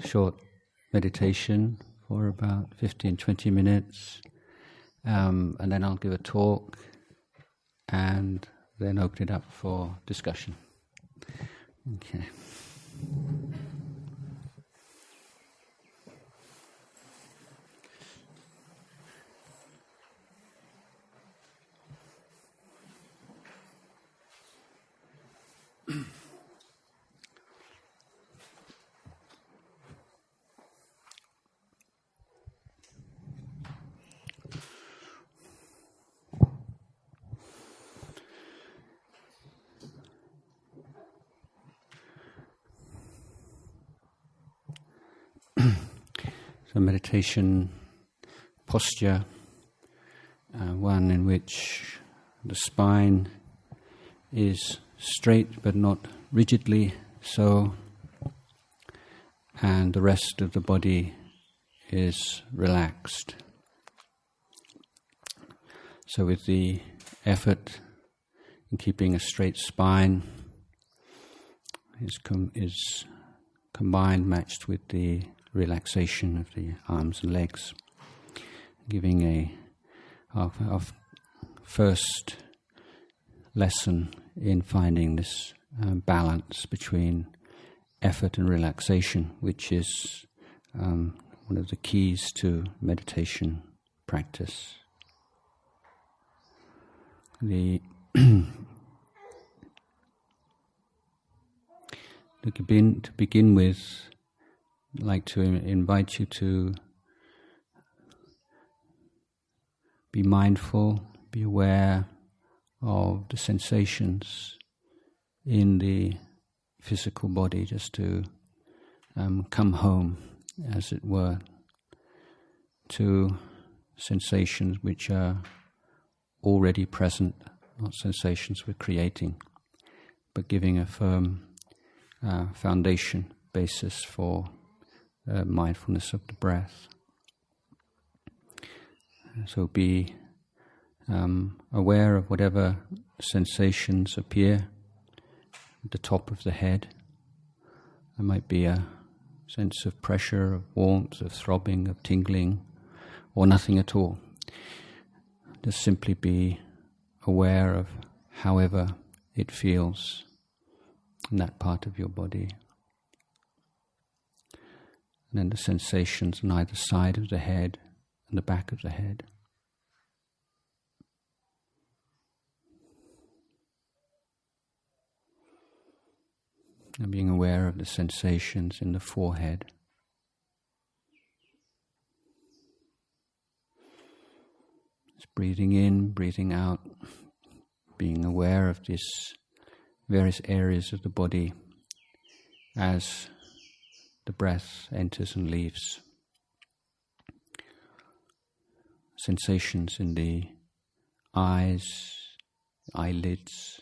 short meditation for about 15-20 minutes, and then I'll give a talk, and then open it up for discussion. Okay. So meditation posture, one in which the spine is straight but not rigidly so, and the rest of the body is relaxed. So with the effort in keeping a straight spine is combined, matched with the relaxation of the arms and legs, giving our first lesson in finding this balance between effort and relaxation, which is one of the keys to meditation practice. To begin with, I'd like to invite you to be mindful, be aware of the sensations in the physical body, just to come home, as it were, to sensations which are already present, not sensations we're creating, but giving a firm foundation, basis for mindfulness of the breath. So be aware of whatever sensations appear at the top of the head. There might be a sense of pressure, of warmth, of throbbing, of tingling, or nothing at all. Just simply be aware of however it feels in that part of your body. And then the sensations on either side of the head and the back of the head. And being aware of the sensations in the forehead. Just breathing in, breathing out, being aware of these various areas of the body as the breath enters and leaves. Sensations in the eyes, eyelids,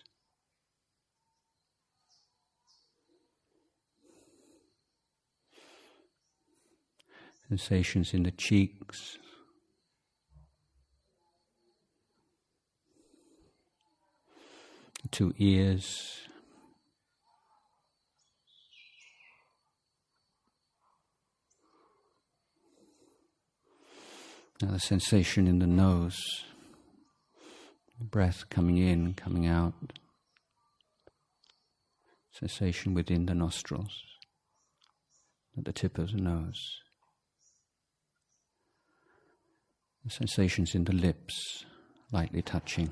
sensations in the cheeks, the two ears, now the sensation in the nose, the breath coming in, coming out, sensation within the nostrils, at the tip of the nose, the sensations in the lips, lightly touching,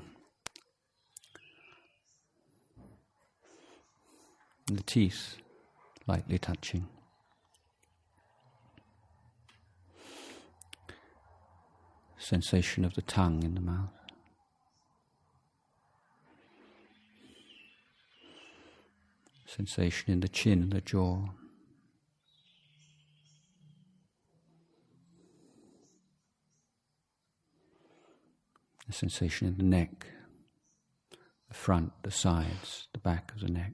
and the teeth, lightly touching. Sensation of the tongue in the mouth. Sensation in the chin and the jaw. The sensation in the neck, the front, the sides, the back of the neck.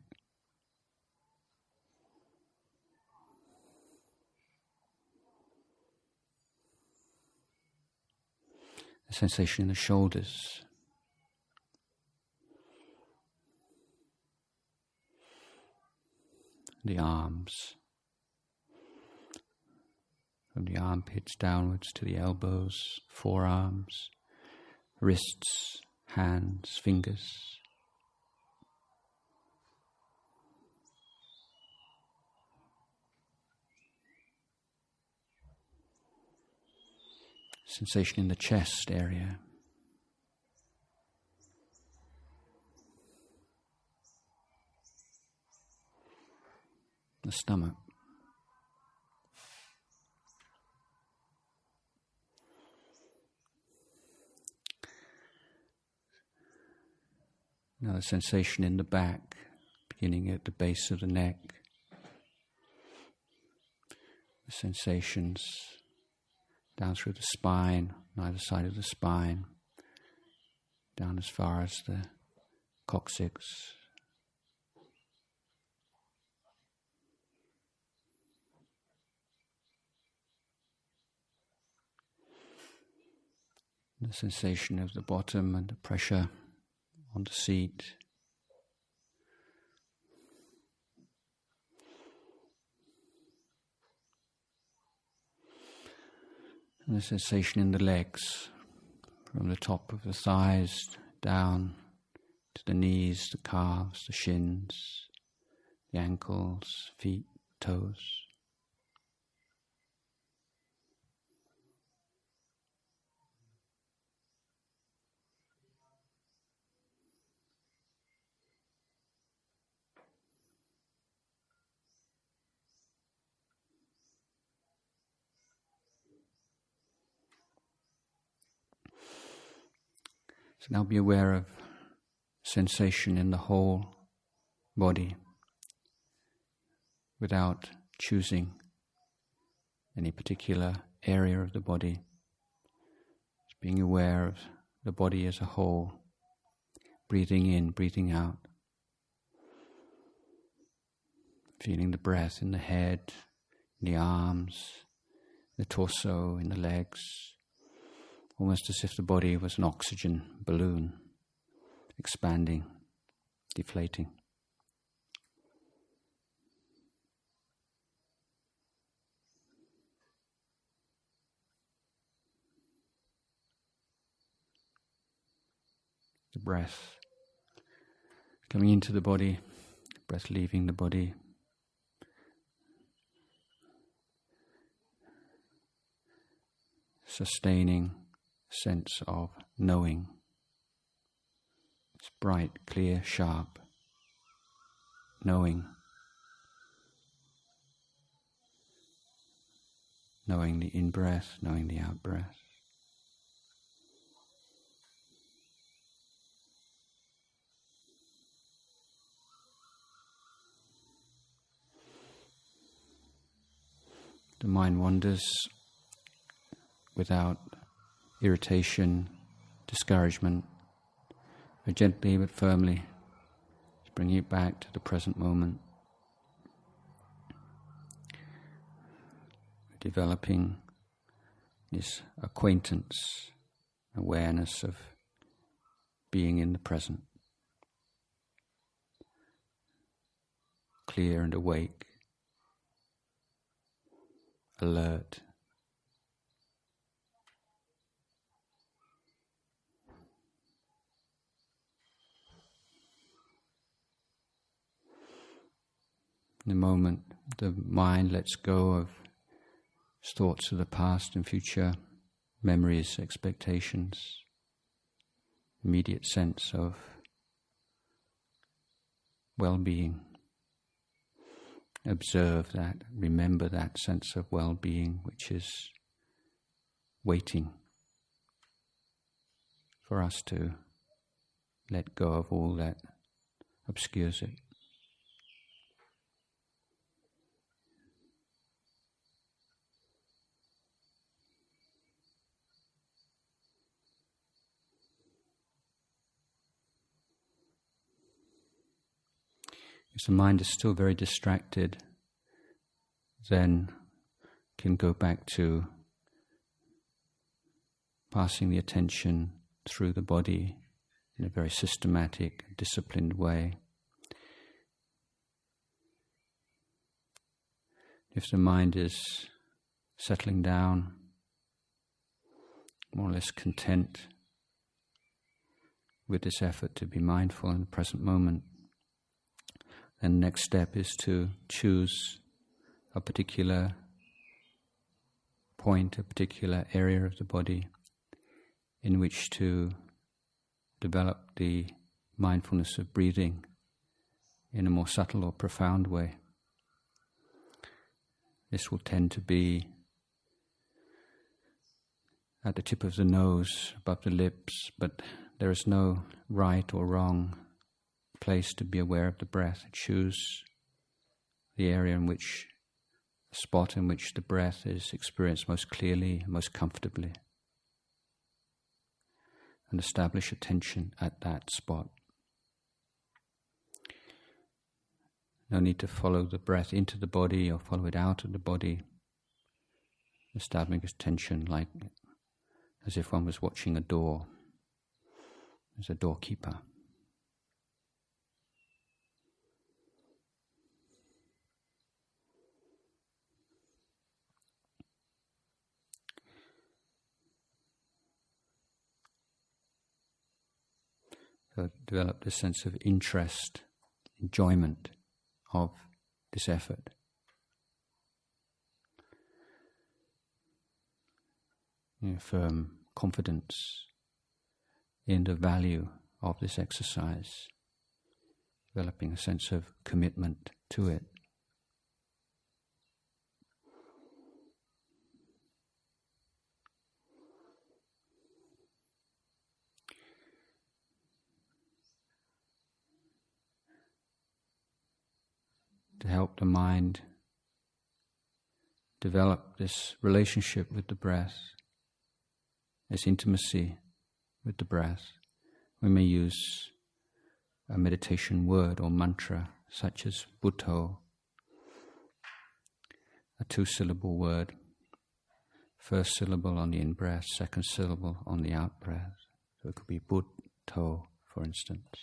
The sensation in the shoulders, the arms, from the armpits downwards to the elbows, forearms, wrists, hands, fingers. Sensation in the chest area. The stomach. Now the sensation in the back, beginning at the base of the neck. The sensations down through the spine, on either side of the spine, down as far as the coccyx. The sensation of the bottom and the pressure on the seat. And the sensation in the legs, from the top of the thighs down to the knees, the calves, the shins, the ankles, feet, toes. So now be aware of sensation in the whole body without choosing any particular area of the body. Just being aware of the body as a whole, breathing in, breathing out. Feeling the breath in the head, in the arms, the torso, in the legs. Almost as if the body was an oxygen balloon, expanding, deflating. The breath coming into the body, breath leaving the body. Sustaining sense of knowing. It's bright, clear, sharp. Knowing. Knowing the in-breath, knowing the out-breath. The mind wanders without irritation, discouragement, but gently but firmly, bringing it back to the present moment. Developing this acquaintance, awareness of being in the present. Clear and awake, alert. In the moment, the mind lets go of thoughts of the past and future, memories, expectations, immediate sense of well-being. Observe that, remember that sense of well-being which is waiting for us to let go of all that obscures it. If the mind is still very distracted, then can go back to passing the attention through the body in a very systematic, disciplined way. If the mind is settling down, more or less content with this effort to be mindful in the present moment. And the next step is to choose a particular point, a particular area of the body in which to develop the mindfulness of breathing in a more subtle or profound way. This will tend to be at the tip of the nose, above the lips, but there is no right or wrong place to be aware of the breath. Choose the area in which, the spot in which the breath is experienced most clearly, most comfortably, and establish attention at that spot. No need to follow the breath into the body or follow it out of the body. Establishing attention like as if one was watching a door. There's a doorkeeper. So develop this sense of interest, enjoyment of this effort. Firm confidence in the value of this exercise, developing a sense of commitment to it. To help the mind develop this relationship with the breath, this intimacy with the breath, we may use a meditation word or mantra such as Buddho, a 2-syllable word, first syllable on the in-breath, second syllable on the out-breath. So it could be Buddho, for instance.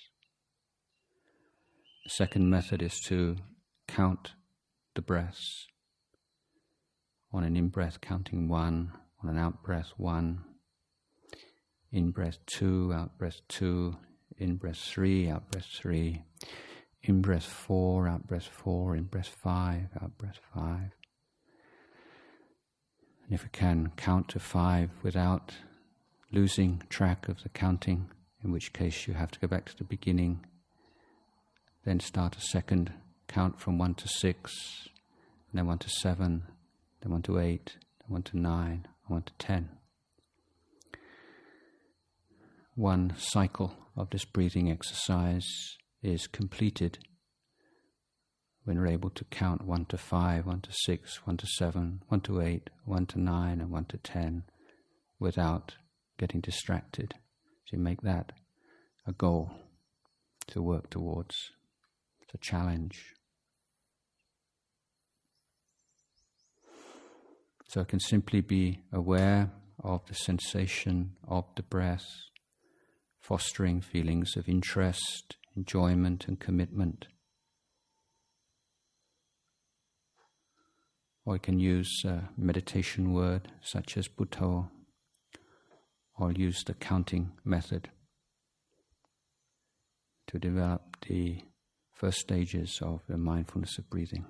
The second method is to count the breaths. On an in-breath, counting 1, on an out-breath, 1, in-breath 2, out-breath 2, in-breath 3, out-breath 3, in-breath 4, out-breath 4, in-breath 5, out-breath 5. And if we can count to 5 without losing track of the counting, in which case you have to go back to the beginning, then start a second count from 1 to 6, and then 1 to 7, then 1 to 8, then 1 to 9, and 1 to 10. One cycle of this breathing exercise is completed when we're able to count 1 to 5, 1 to 6, 1 to 7, 1 to 8, 1 to 9, and 1 to 10 without getting distracted. So you make that a goal to work towards. It's a challenge. So I can simply be aware of the sensation of the breath, fostering feelings of interest, enjoyment, and commitment. Or I can use a meditation word such as Buddho, or use the counting method to develop the first stages of the mindfulness of breathing.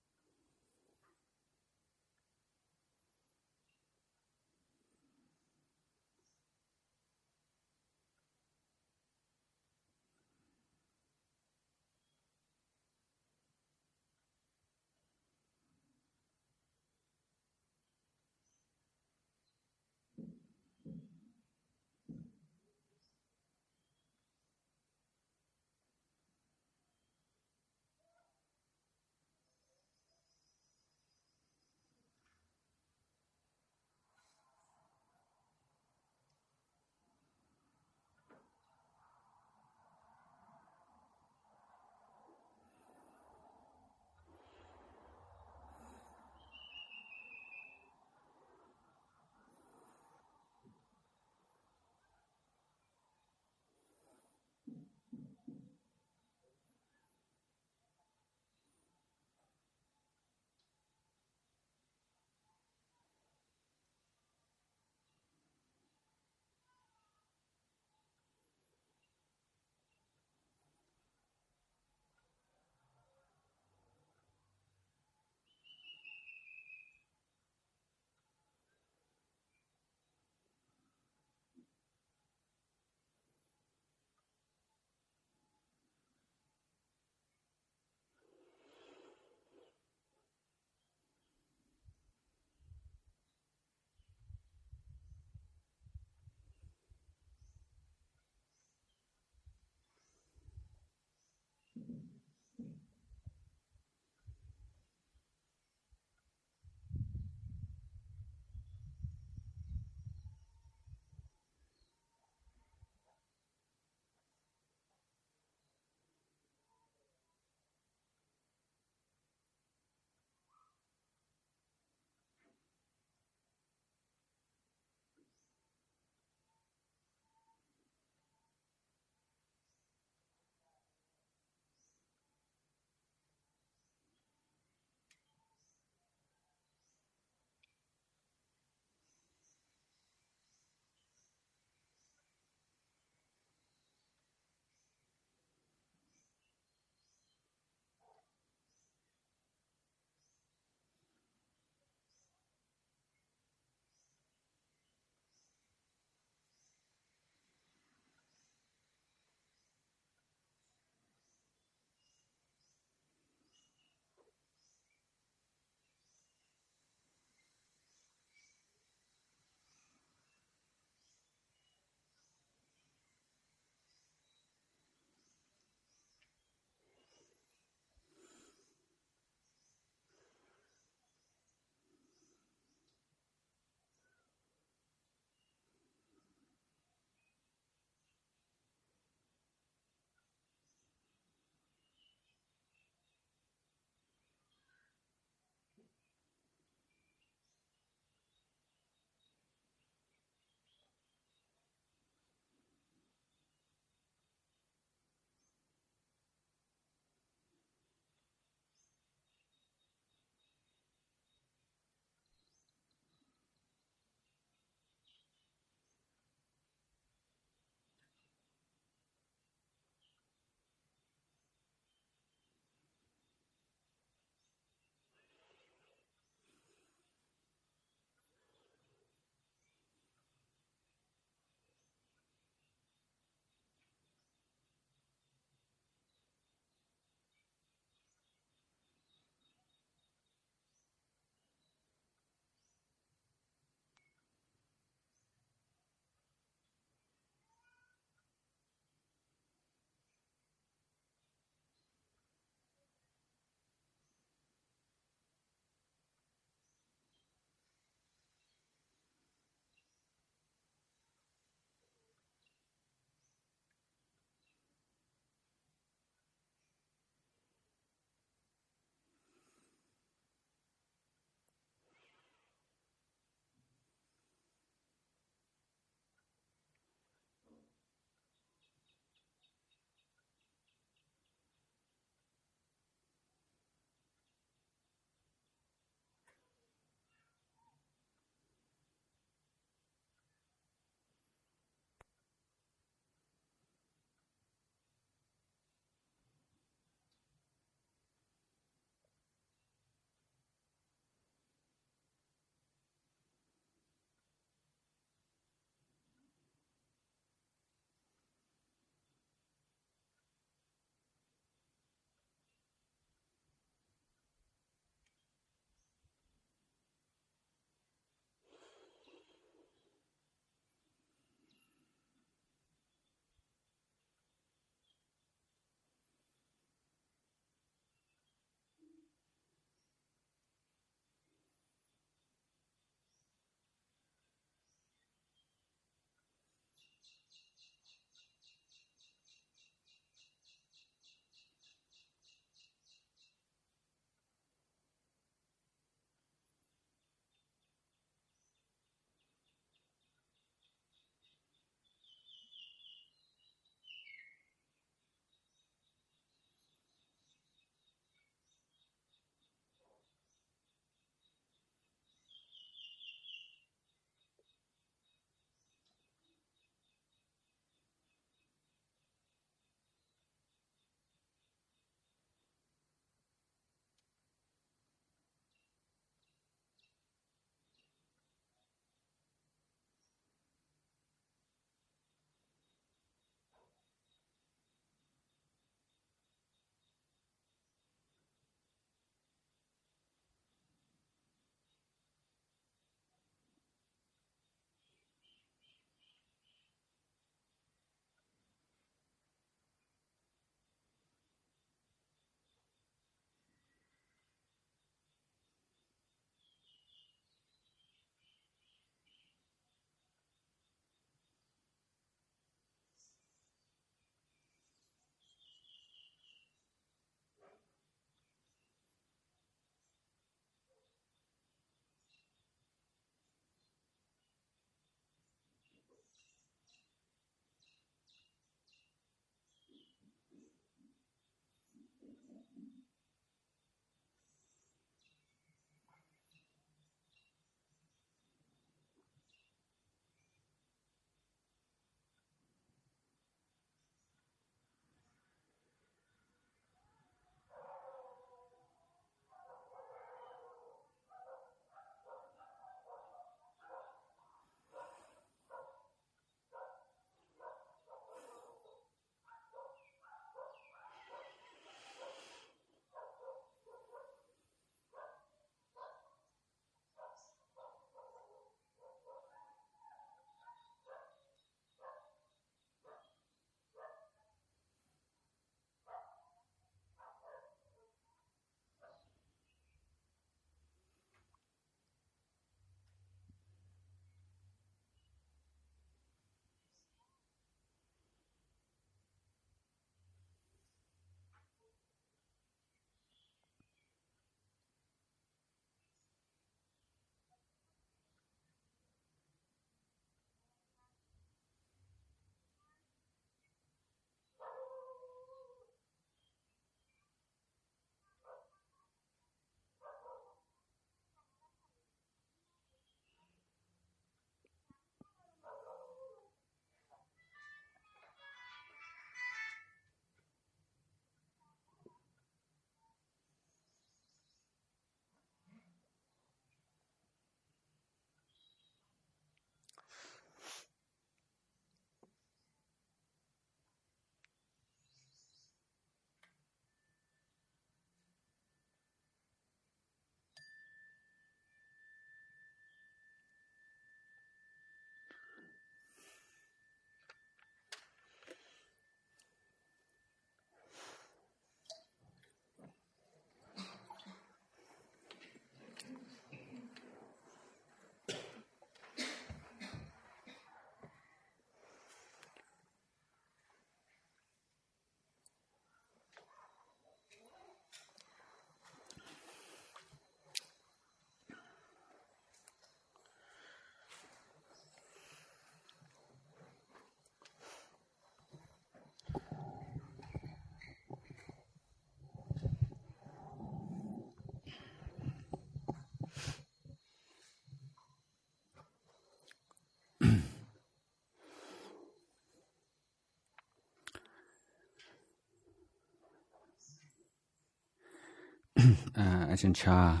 Ajahn Chah,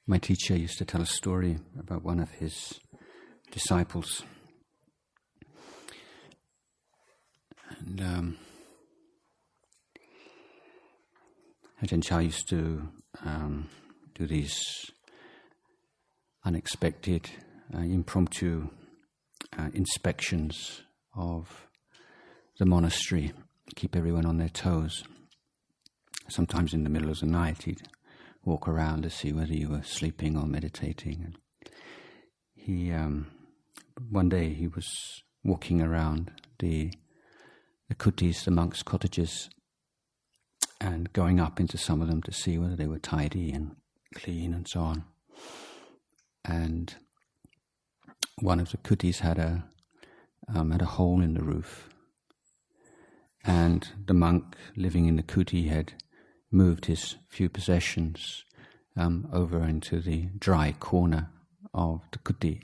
my teacher, used to tell a story about one of his disciples. And Ajahn Chah used to do these unexpected, impromptu inspections of the monastery, keep everyone on their toes. Sometimes in the middle of the night he'd walk around to see whether you were sleeping or meditating. And he, one day he was walking around the kutis, the monks' cottages, and going up into some of them to see whether they were tidy and clean and so on. And one of the kutis had a hole in the roof, and the monk living in the kuti had moved his few possessions over into the dry corner of the kuti.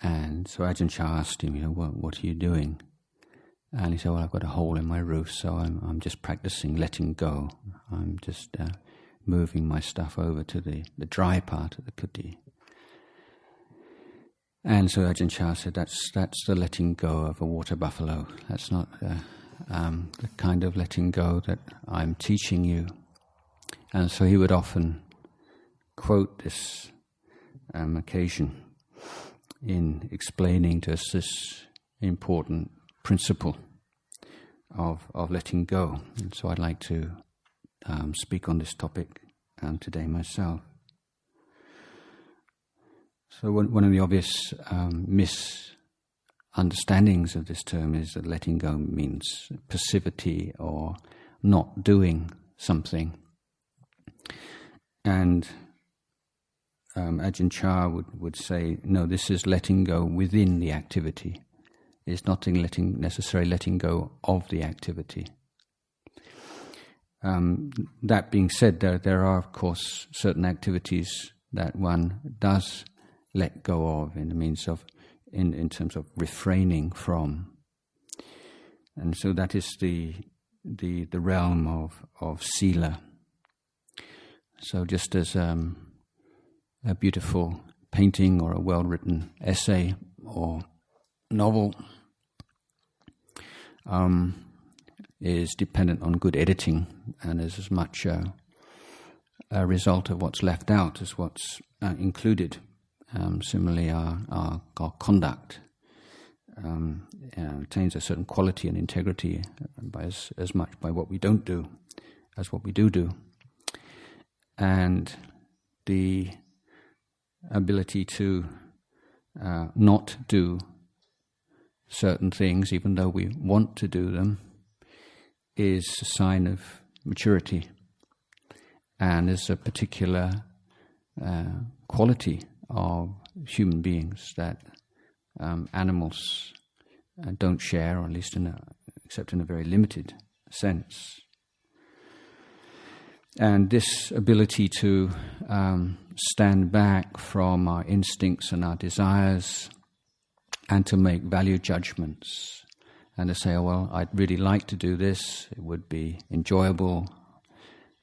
And so Ajahn Chah asked him, what are you doing? And he said, well, I've got a hole in my roof, so I'm just practicing letting go. I'm just moving my stuff over to the dry part of the kuti. And so Ajahn Chah said, that's the letting go of a water buffalo. That's not the kind of letting go that I'm teaching you. And so he would often quote this occasion in explaining to us this important principle of letting go. And so I'd like to speak on this topic today myself. So one of the obvious misunderstandings of this term is that letting go means passivity or not doing something. And Ajahn Chah would say, no, this is letting go within the activity. It's not necessarily letting go of the activity. That being said, there are, of course, certain activities that one does let go of in terms of refraining from. And so that is the realm of sila. So just as a beautiful painting or a well-written essay or novel is dependent on good editing and is as much a result of what's left out as what's included. Similarly, our conduct attains a certain quality and integrity as much by what we don't do as what we do. And the ability to not do certain things, even though we want to do them, is a sign of maturity, and is a particular quality of human beings that animals don't share, or at least except in a very limited sense. And this ability to stand back from our instincts and our desires and to make value judgments and to say, oh, well, I'd really like to do this, it would be enjoyable,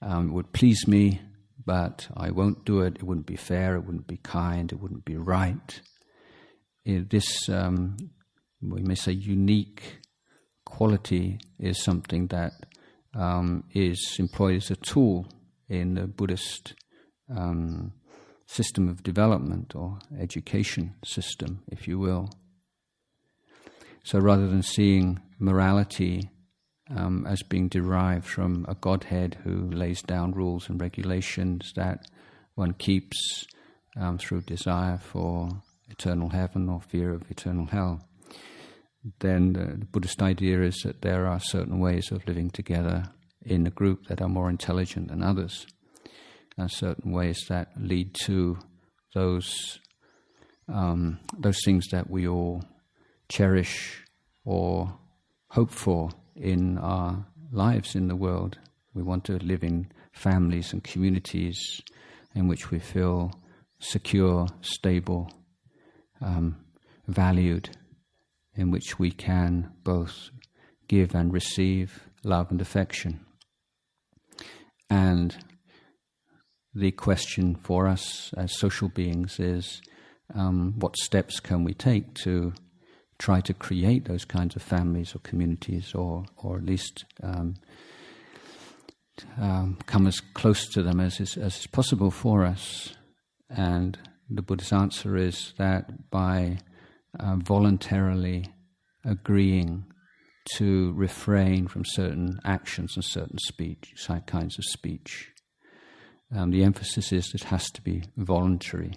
it would please me, but I won't do it, it wouldn't be fair, it wouldn't be kind, it wouldn't be right. This, we may say, unique quality is something that is employed as a tool in the Buddhist system of development or education system, if you will. So rather than seeing morality as being derived from a Godhead who lays down rules and regulations that one keeps through desire for eternal heaven or fear of eternal hell, then the Buddhist idea is that there are certain ways of living together in a group that are more intelligent than others, and certain ways that lead to those things that we all cherish or hope for in our lives in the world. We want to live in families and communities in which we feel secure, stable, valued, in which we can both give and receive love and affection. And the question for us as social beings is, what steps can we take to try to create those kinds of families or communities, or at least come as close to them as is possible for us? And the Buddha's answer is that by voluntarily agreeing to refrain from certain actions and certain kinds of speech. The emphasis is it has to be voluntary.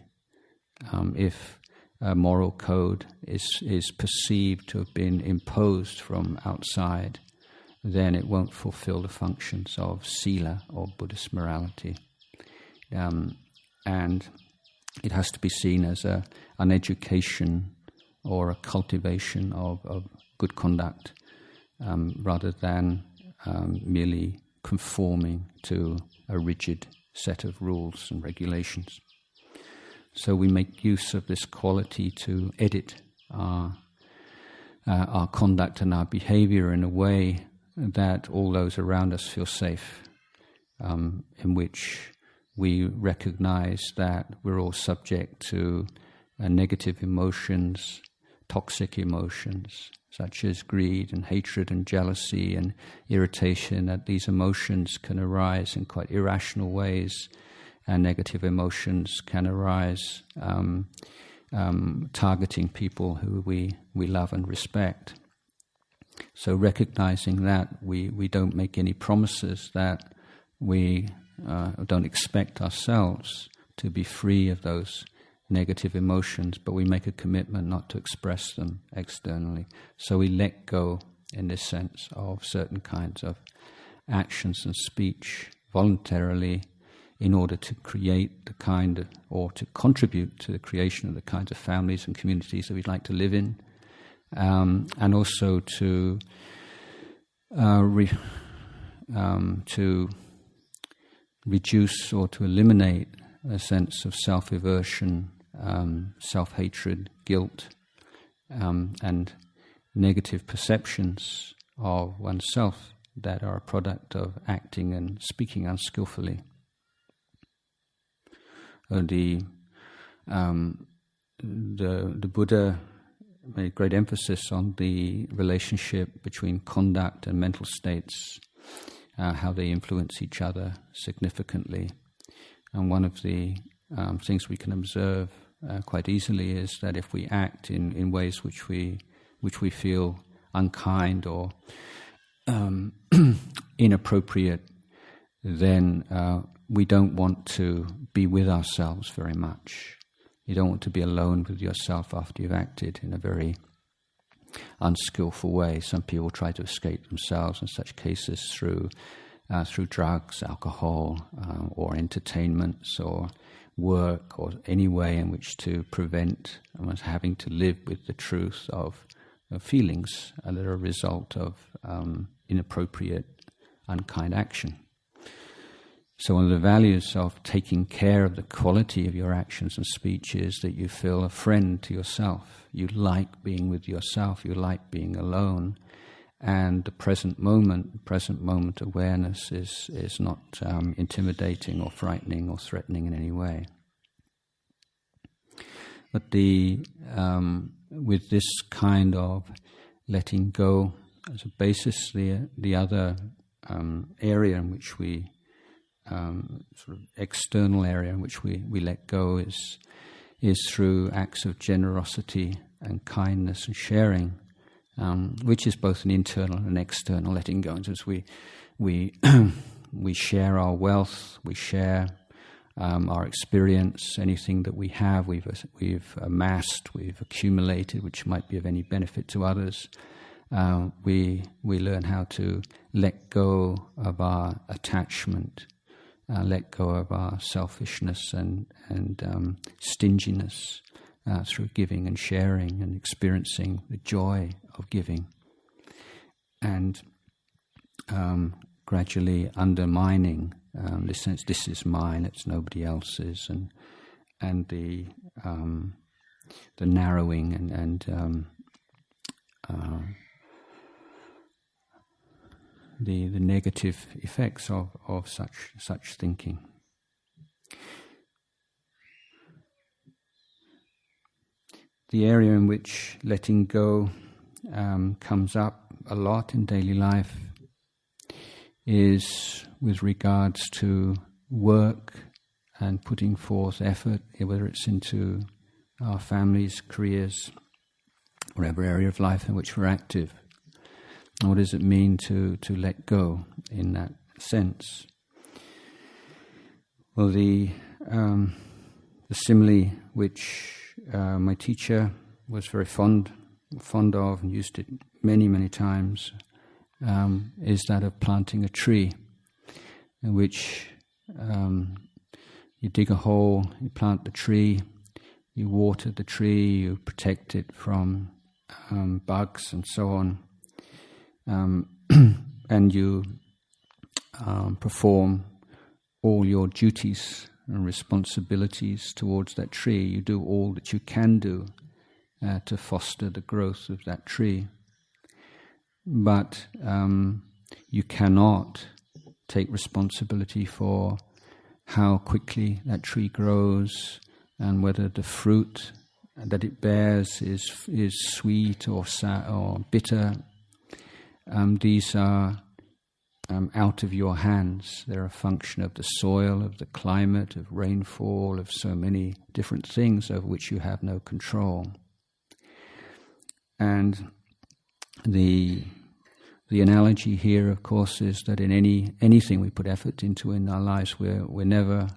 If a moral code is perceived to have been imposed from outside, then it won't fulfill the functions of sila or Buddhist morality. And it has to be seen as an education or a cultivation of good conduct, rather than merely conforming to a rigid set of rules and regulations. So we make use of this quality to edit our conduct and our behavior in a way that all those around us feel safe, in which we recognize that we're all subject to negative emotions, toxic emotions, such as greed and hatred and jealousy and irritation, that these emotions can arise in quite irrational ways, and negative emotions can arise targeting people who we love and respect. So recognizing that, we don't make any promises, that we don't expect ourselves to be free of those negative emotions, but we make a commitment not to express them externally. So we let go, in this sense, of certain kinds of actions and speech voluntarily in order to create the kind of, or to contribute to the creation of the kinds of families and communities that we'd like to live in, and also to reduce or to eliminate a sense of self-aversion, self-hatred, guilt, and negative perceptions of oneself that are a product of acting and speaking unskillfully. The Buddha made great emphasis on the relationship between conduct and mental states, how they influence each other significantly. And one of the things we can observe quite easily is that if we act in ways which we feel unkind or inappropriate, then we don't want to be with ourselves very much. You don't want to be alone with yourself after you've acted in a very unskillful way. Some people try to escape themselves in such cases through drugs, alcohol, or entertainments, or work, or any way in which to prevent having to live with the truth of feelings that are a result of inappropriate, unkind action. So one of the values of taking care of the quality of your actions and speech is that you feel a friend to yourself. You like being with yourself. You like being alone. And the present moment awareness is not intimidating or frightening or threatening in any way. But with this kind of letting go as a basis, the other area in which we sort of external area in which we let go is through acts of generosity and kindness and sharing, which is both an internal and external letting go. As we share our wealth, we share our experience, anything that we have, we've amassed, we've accumulated, which might be of any benefit to others. We learn how to let go of our attachment, let go of our selfishness and stinginess through giving and sharing and experiencing the joy of giving, and gradually undermining this sense, this is mine, it's nobody else's, and the narrowing and the negative effects of such thinking. The area in which letting go comes up a lot in daily life is with regards to work and putting forth effort, whether it's into our families, careers, whatever area of life in which we're active. What does it mean to let go in that sense? Well, the simile which my teacher was very fond of and used it many times is that of planting a tree, in which you dig a hole, you plant the tree, you water the tree, you protect it from bugs and so on, and you perform all your duties and responsibilities towards that tree. You do all that you can do to foster the growth of that tree. But you cannot take responsibility for how quickly that tree grows and whether the fruit that it bears is sweet or bitter. These are out of your hands. They're a function of the soil, of the climate, of rainfall, of so many different things over which you have no control. And the analogy here, of course, is that in anything we put effort into in our lives, we're never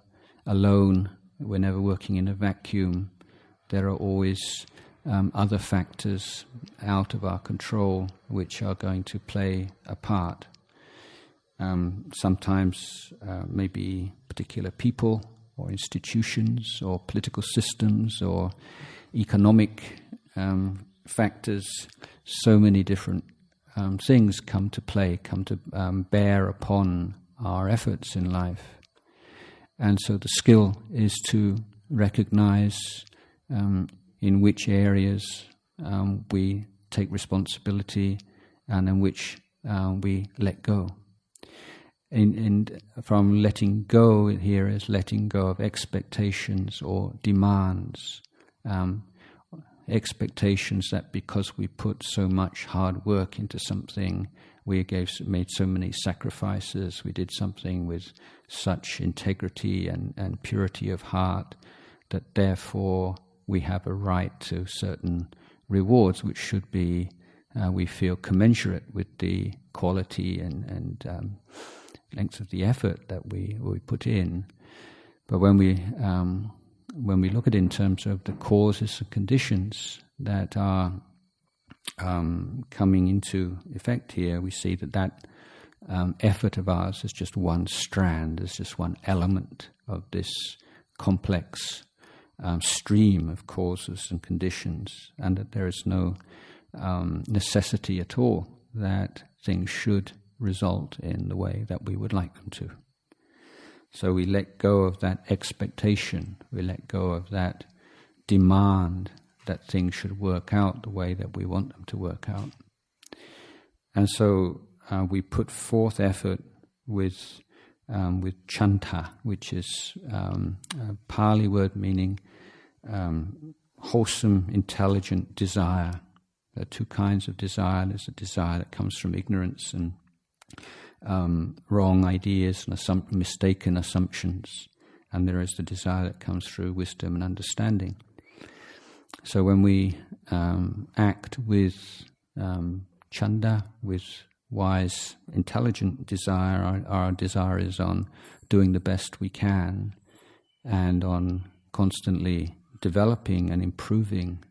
alone. We're never working in a vacuum. There are always other factors out of our control which are going to play a part. Sometimes maybe particular people or institutions or political systems or economic factors. So many different things come to play, come to bear upon our efforts in life. And so the skill is to recognize in which areas we take responsibility and in which we let go. And from letting go here is letting go of expectations or demands. Expectations that because we put so much hard work into something, we made so many sacrifices, we did something with such integrity and purity of heart, that therefore we have a right to certain rewards which should be, we feel, commensurate with the quality and length of the effort that we put in. But when we look at it in terms of the causes and conditions that are coming into effect here, we see that effort of ours is just one strand, is just one element of this complex stream of causes and conditions, and that there is no necessity at all that things should result in the way that we would like them to. So we let go of that expectation, we let go of that demand that things should work out the way that we want them to work out. And so we put forth effort with chanta, which is a Pali word meaning wholesome, intelligent desire. There are two kinds of desire. There's a desire that comes from ignorance and wrong ideas and mistaken assumptions, and there is the desire that comes through wisdom and understanding. So when we act with chanda, with wise, intelligent desire, our desire is on doing the best we can and on constantly developing and improving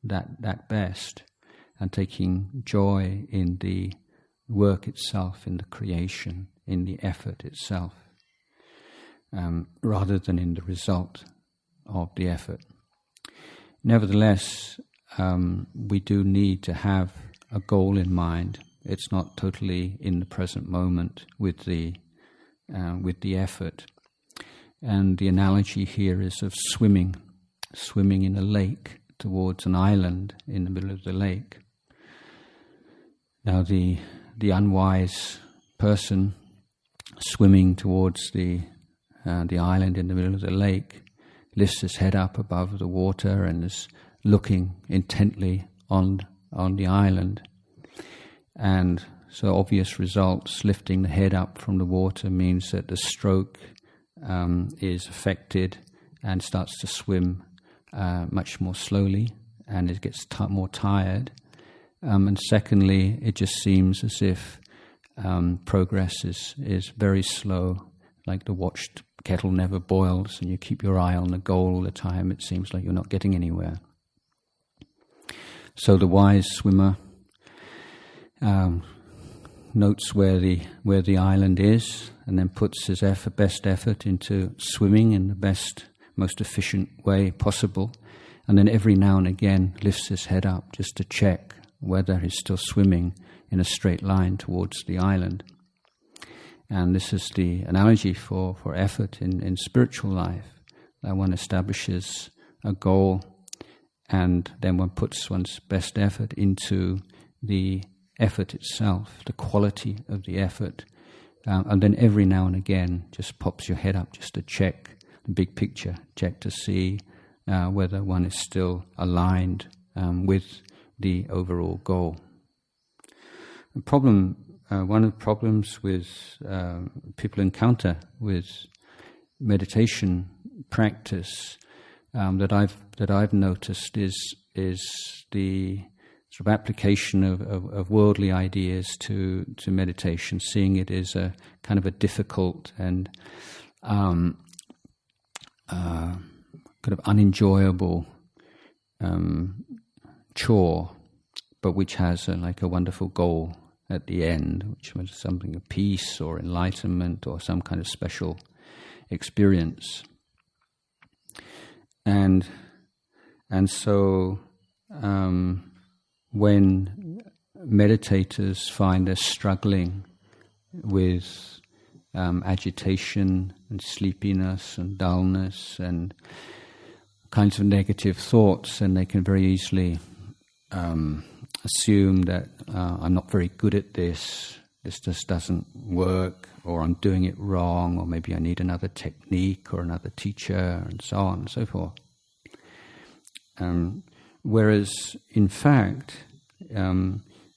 that best and taking joy in the work itself, in the creation, in the effort itself, rather than in the result of the effort. Nevertheless, we do need to have a goal in mind. It's not totally in the present moment with the effort. And the analogy here is of swimming in a lake towards an island in the middle of the lake. Now the unwise person swimming towards the island in the middle of the lake lifts his head up above the water and is looking intently on the island. And so obvious results, lifting the head up from the water means that the stroke is affected and starts to swim much more slowly, and it gets more tired. And secondly, it just seems as if progress is very slow, like the watched kettle never boils, and you keep your eye on the goal all the time. It seems like you're not getting anywhere. So the wise swimmer notes where the island is, and then puts his best effort into swimming in the best, most efficient way possible, and then every now and again lifts his head up just to check whether he's still swimming in a straight line towards the island. And this is the analogy for effort in spiritual life, that one establishes a goal and then one puts one's best effort into the effort itself, the quality of the effort, and then every now and again just pops your head up just to check the big picture, check to see whether one is still aligned with the overall goal. The problem, one of the problems with people encounter with meditation practice that I've noticed is the sort of application of worldly ideas to meditation, seeing it as a kind of a difficult and kind of unenjoyable chore, but which has like a wonderful goal at the end, which was something of peace or enlightenment or some kind of special experience. And so when meditators find they're struggling with agitation and sleepiness and dullness and kinds of negative thoughts, and they can very easily assume that I'm not very good at this just doesn't work, or I'm doing it wrong, or maybe I need another technique or another teacher, and so on and so forth. Whereas, in fact,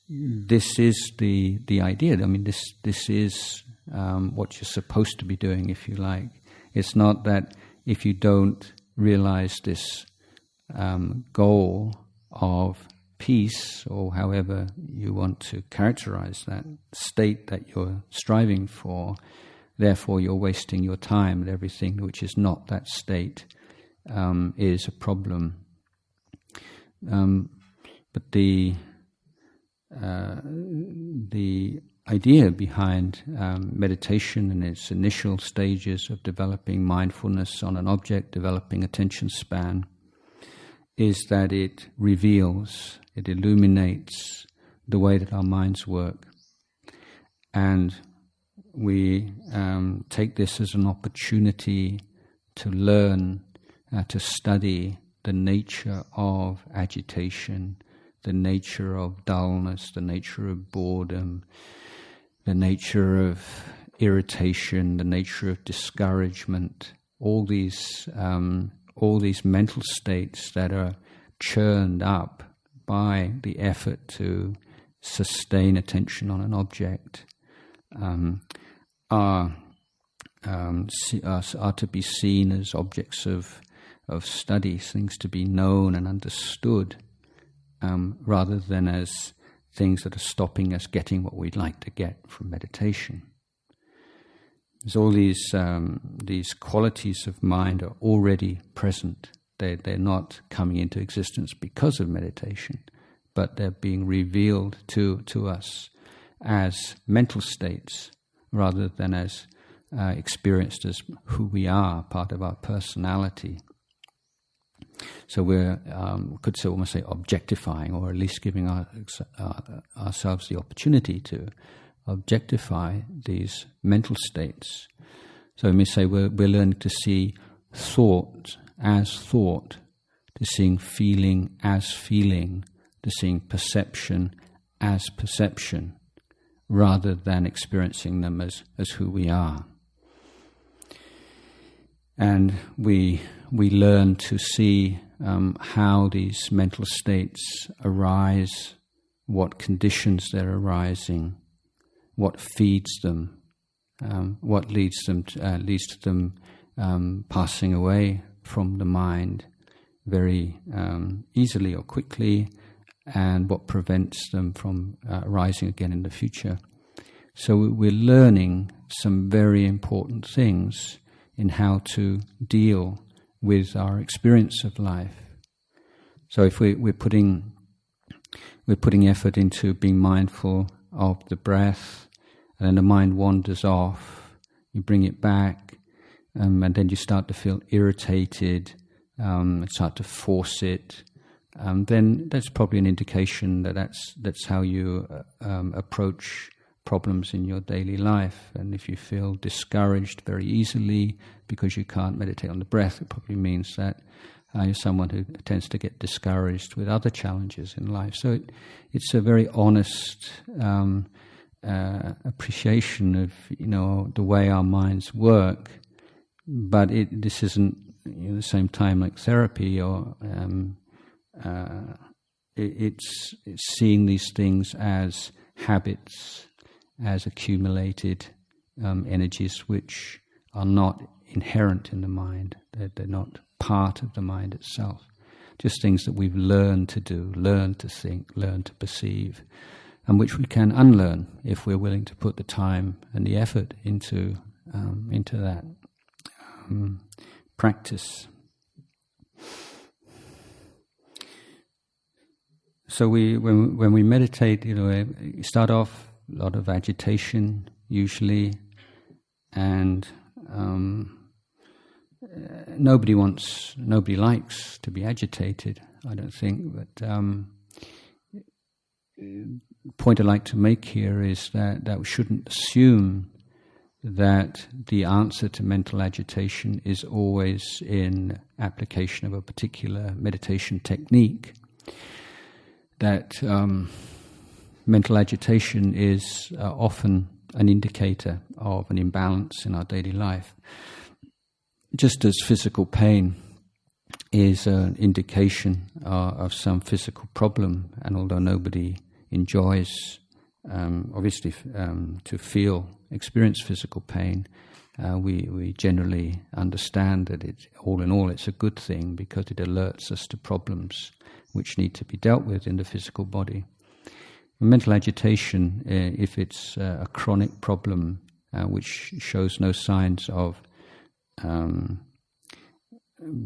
this is the idea. I mean, this is what you're supposed to be doing, if you like. It's not that if you don't realize this goal of peace, or however you want to characterize that state that you're striving for, therefore you're wasting your time, and everything which is not that state is a problem. But the idea behind meditation in its initial stages of developing mindfulness on an object, developing attention span, is that it reveals, it illuminates the way that our minds work. And we take this as an opportunity to learn, to study the nature of agitation, the nature of dullness, the nature of boredom, the nature of irritation, the nature of discouragement, all these mental states that are churned up by the effort to sustain attention on an object are to be seen as objects of study, things to be known and understood, rather than as things that are stopping us getting what we'd like to get from meditation. There's all these qualities of mind are already present. They're not coming into existence because of meditation, but they're being revealed to us as mental states rather than as experienced as who we are, part of our personality. So we're, could almost say, objectifying, or at least giving ourselves the opportunity to objectify these mental states. So we may say we're learning to see thought as thought, to seeing feeling as feeling, to seeing perception as perception, rather than experiencing them as who we are. And we learn to see how these mental states arise, what conditions they're arising, what feeds them, what leads to them passing away from the mind very easily or quickly, and what prevents them from arising again in the future. So we're learning some very important things in how to deal with our experience of life. So if we're putting effort into being mindful of the breath, and then the mind wanders off, you bring it back, and then you start to feel irritated, start to force it, then that's probably an indication that that's how you approach problems in your daily life. And if you feel discouraged very easily because you can't meditate on the breath, it probably means that you're someone who tends to get discouraged with other challenges in life. So it's a very honest appreciation of the way our minds work, but this isn't at the same time like therapy, or it's seeing these things as habits, as accumulated energies which are not inherent in the mind. They're not part of the mind itself. Just things that we've learned to do, learned to think, learned to perceive, and which we can unlearn if we're willing to put the time and the effort into that practice. So when we meditate, you start off a lot of agitation usually, and nobody likes to be agitated, I don't think. But the point I'd like to make here is that we shouldn't assume that the answer to mental agitation is always in application of a particular meditation technique. That mental agitation is often an indicator of an imbalance in our daily life. Just as physical pain is an indication of some physical problem, and although nobody enjoys, obviously, to experience physical pain, we generally understand that all in all it's a good thing because it alerts us to problems which need to be dealt with in the physical body. Mental agitation, if it's a chronic problem which shows no signs of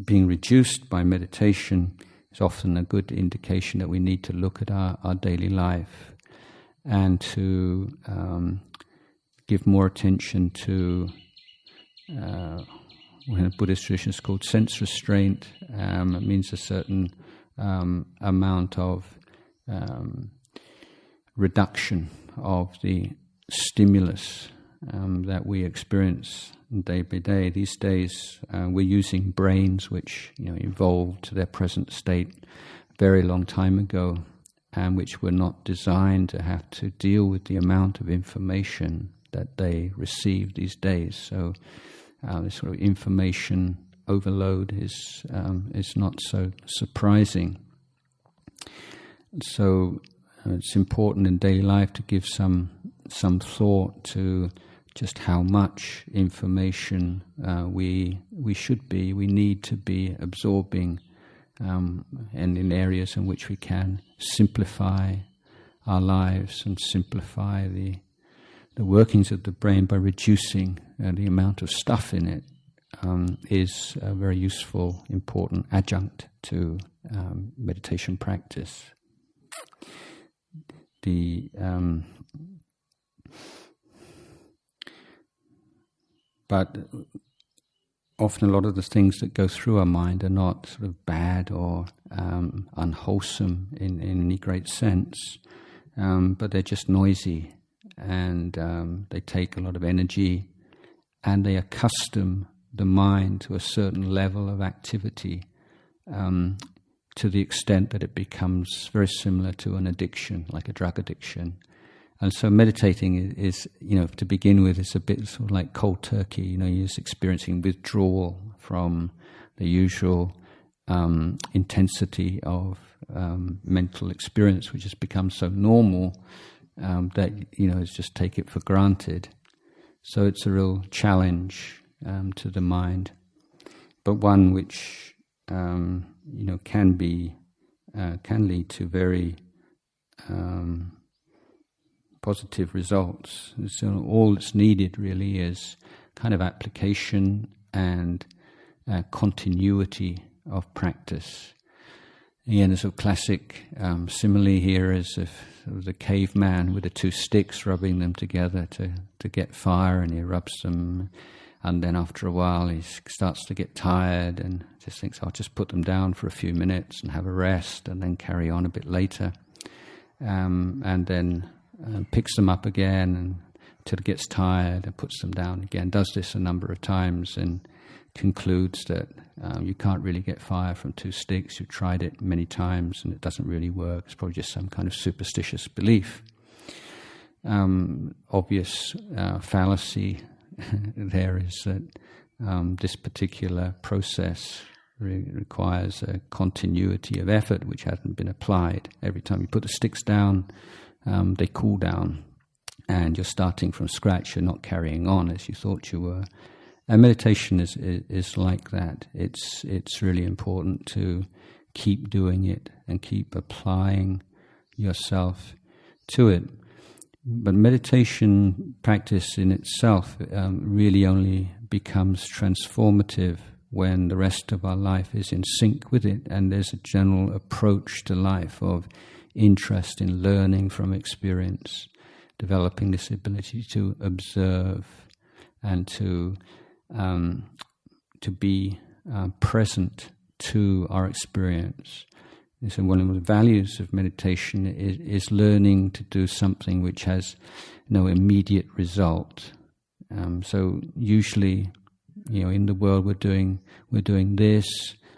being reduced by meditation, is often a good indication that we need to look at our daily life and to give more attention to what in Buddhist tradition is called sense restraint. It means a certain amount of reduction of the stimulus that we experience day by day. These days we're using brains which evolved to their present state a very long time ago, and which were not designed to have to deal with the amount of information that they receive these days. So this sort of information overload is not so surprising. So it's important in daily life to give some thought to just how much information we need to be absorbing, and in areas in which we can simplify our lives and simplify the workings of the brain by reducing the amount of stuff in it, is a very useful, important adjunct to meditation practice. But often a lot of the things that go through our mind are not sort of bad or unwholesome in any great sense, but they're just noisy, and they take a lot of energy, and they accustom the mind to a certain level of activity, to the extent that it becomes very similar to an addiction, like a drug addiction. And so meditating is, to begin with, it's a bit sort of like cold turkey. You're just experiencing withdrawal from the usual intensity of mental experience, which has become so normal that, it's just take it for granted. So it's a real challenge to the mind, but one which, can lead to very positive results. So all that's needed really is kind of application and continuity of practice. Again, there's a classic simile here is of the caveman with the two sticks, rubbing them together to get fire, and he rubs them, and then after a while he starts to get tired and just thinks, I'll just put them down for a few minutes and have a rest and then carry on a bit later, and then picks them up again until it gets tired and puts them down again, does this a number of times and concludes that you can't really get fire from two sticks. You've tried it many times and it doesn't really work. It's probably just some kind of superstitious belief. Obvious fallacy there is that this particular process requires a continuity of effort which hasn't been applied. Every time you put the sticks down, they cool down, and you're starting from scratch. You're not carrying on as you thought you were. And meditation is like that. It's really important to keep doing it and keep applying yourself to it. But meditation practice in itself really only becomes transformative when the rest of our life is in sync with it, and there's a general approach to life of interest in learning from experience, developing this ability to observe and to be present to our experience. And so one of the values of meditation is learning to do something which has no immediate result. So usually, in the world we're doing this.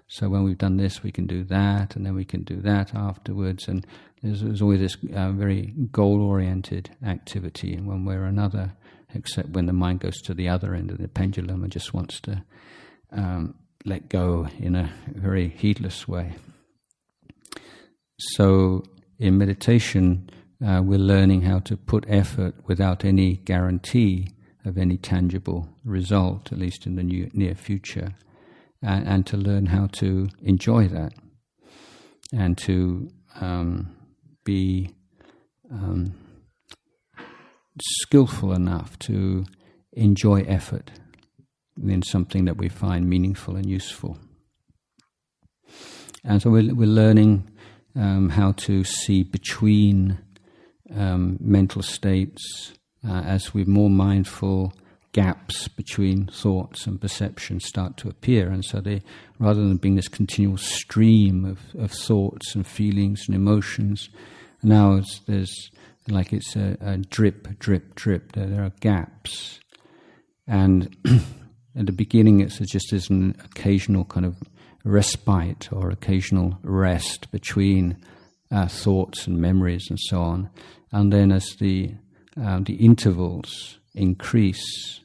So when we've done this, we can do that, and then we can do that afterwards. And there's always this very goal-oriented activity in one way or another, except when the mind goes to the other end of the pendulum and just wants to let go in a very heedless way. So in meditation, we're learning how to put effort without any guarantee of any tangible result, at least in the near future, and to learn how to enjoy that, and to be skillful enough to enjoy effort in something that we find meaningful and useful. And so we're learning how to see between mental states as we're more mindful. Gaps between thoughts and perception start to appear, and so they, rather than being this continual stream of thoughts and feelings and emotions, now there's a drip, drip, drip. There are gaps, and at the beginning it's just as an occasional kind of respite or occasional rest between thoughts and memories and so on, and then as the intervals increase,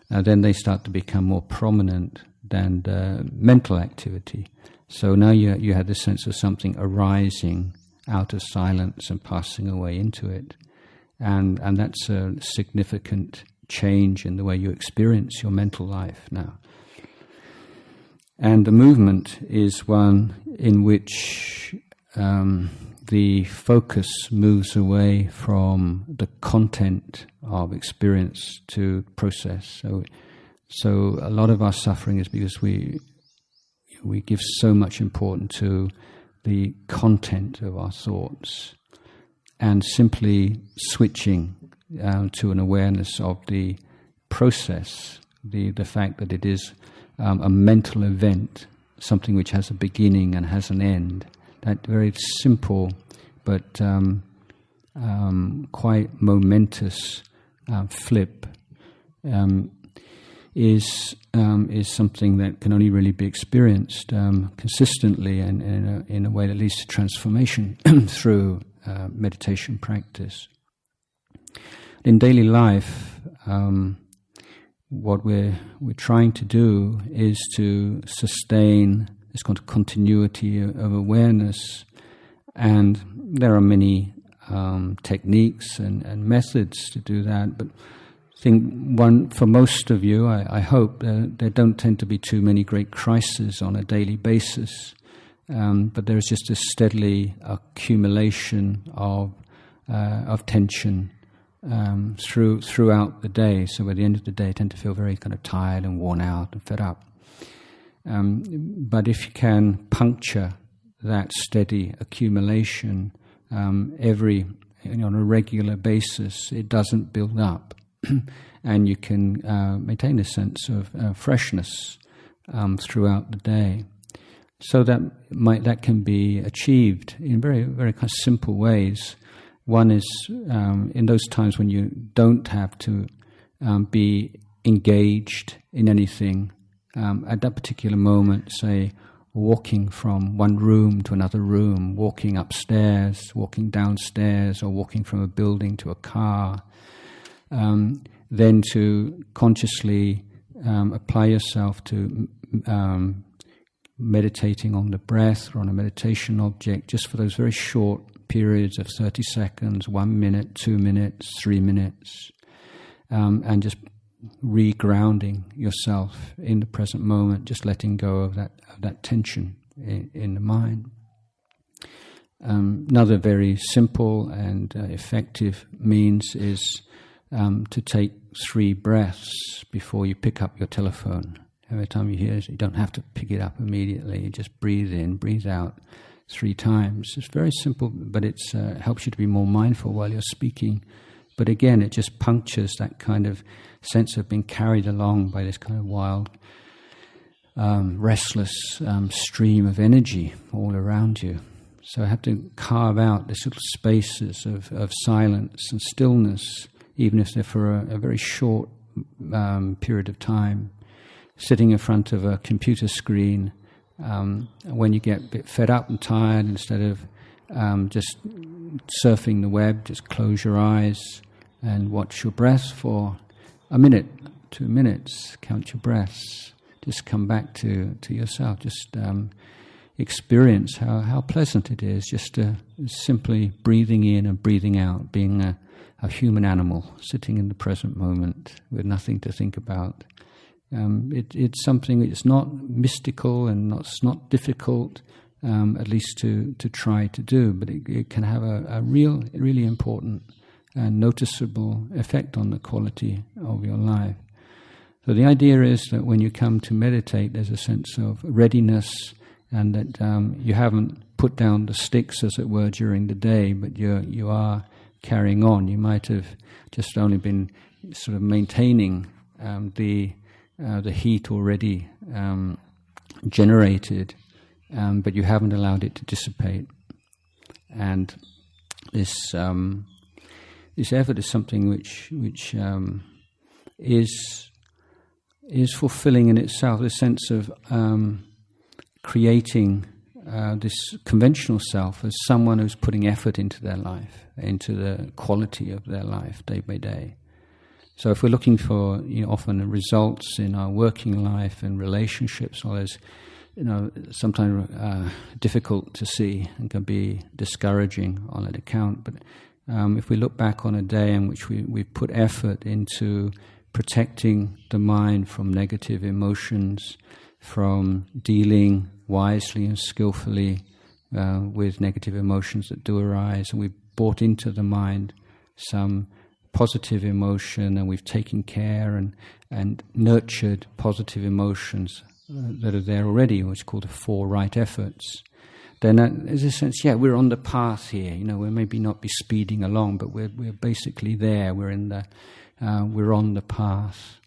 then they start to become more prominent than the mental activity. So now you have this sense of something arising out of silence and passing away into it, and that's a significant change in the way you experience your mental life now. And the movement is one in which the focus moves away from the content of experience to process. So a lot of our suffering is because we give so much importance to the content of our thoughts, and simply switching to an awareness of the process, the fact that it is a mental event, something which has a beginning and has an end. That very simple but quite momentous flip is something that can only really be experienced consistently and in a way that leads to transformation through meditation practice. In daily life, what we're trying to do is to sustain this kind of continuity of awareness, and there are many techniques and methods to do that. But I think for most of you, I hope there don't tend to be too many great crises on a daily basis, but there is just a steadily accumulation of tension throughout the day. So by the end of the day, I tend to feel very kind of tired and worn out and fed up. But if you can puncture that steady accumulation on a regular basis, it doesn't build up, and you can maintain a sense of freshness throughout the day. So that can be achieved in very, very kind of simple ways. One is in those times when you don't have to be engaged in anything at that particular moment, say walking from one room to another room, walking upstairs, walking downstairs, or walking from a building to a car, then to consciously apply yourself to meditating on the breath or on a meditation object just for those very short periods of 30 seconds, 1 minute, 2 minutes, 3 minutes, and just regrounding yourself in the present moment, just letting go of that tension in the mind. Another very simple and effective means is to take 3 breaths before you pick up your telephone. Every time you hear it, you don't have to pick it up immediately. You just breathe in, breathe out 3 times. It's very simple, but it helps you to be more mindful while you're speaking. But again, it just punctures that kind of sense of being carried along by this kind of wild, restless stream of energy all around you. So I have to carve out these little spaces of silence and stillness, even if they're for a very short period of time. Sitting in front of a computer screen, when you get a bit fed up and tired, instead of just surfing the web, just close your eyes and watch your breath for a minute, 2 minutes, count your breaths. Just come back to yourself. Just experience how pleasant it is just simply breathing in and breathing out, being a human animal, sitting in the present moment with nothing to think about. It's something that's not mystical and it's not difficult, at least to try to do, but it can have a really important and noticeable effect on the quality of your life. So the idea is that when you come to meditate, there's a sense of readiness, and that you haven't put down the sticks, as it were, during the day, but you are carrying on. You might have just only been sort of maintaining the heat already generated, but you haven't allowed it to dissipate. And this effort is something which is fulfilling in itself. The sense of creating this conventional self as someone who's putting effort into their life, into the quality of their life day by day. So if we're looking for, often results in our working life and relationships, well, there's, sometimes difficult to see and can be discouraging on that account. But if we look back on a day in which we put effort into protecting the mind from negative emotions, from dealing wisely and skillfully with negative emotions that do arise, and we've brought into the mind some positive emotion, and we've taken care and nurtured positive emotions that are there already, what's called the 4 right efforts, then there's a sense, we're on the path here. We maybe not be speeding along, but we're basically there. We're on the path.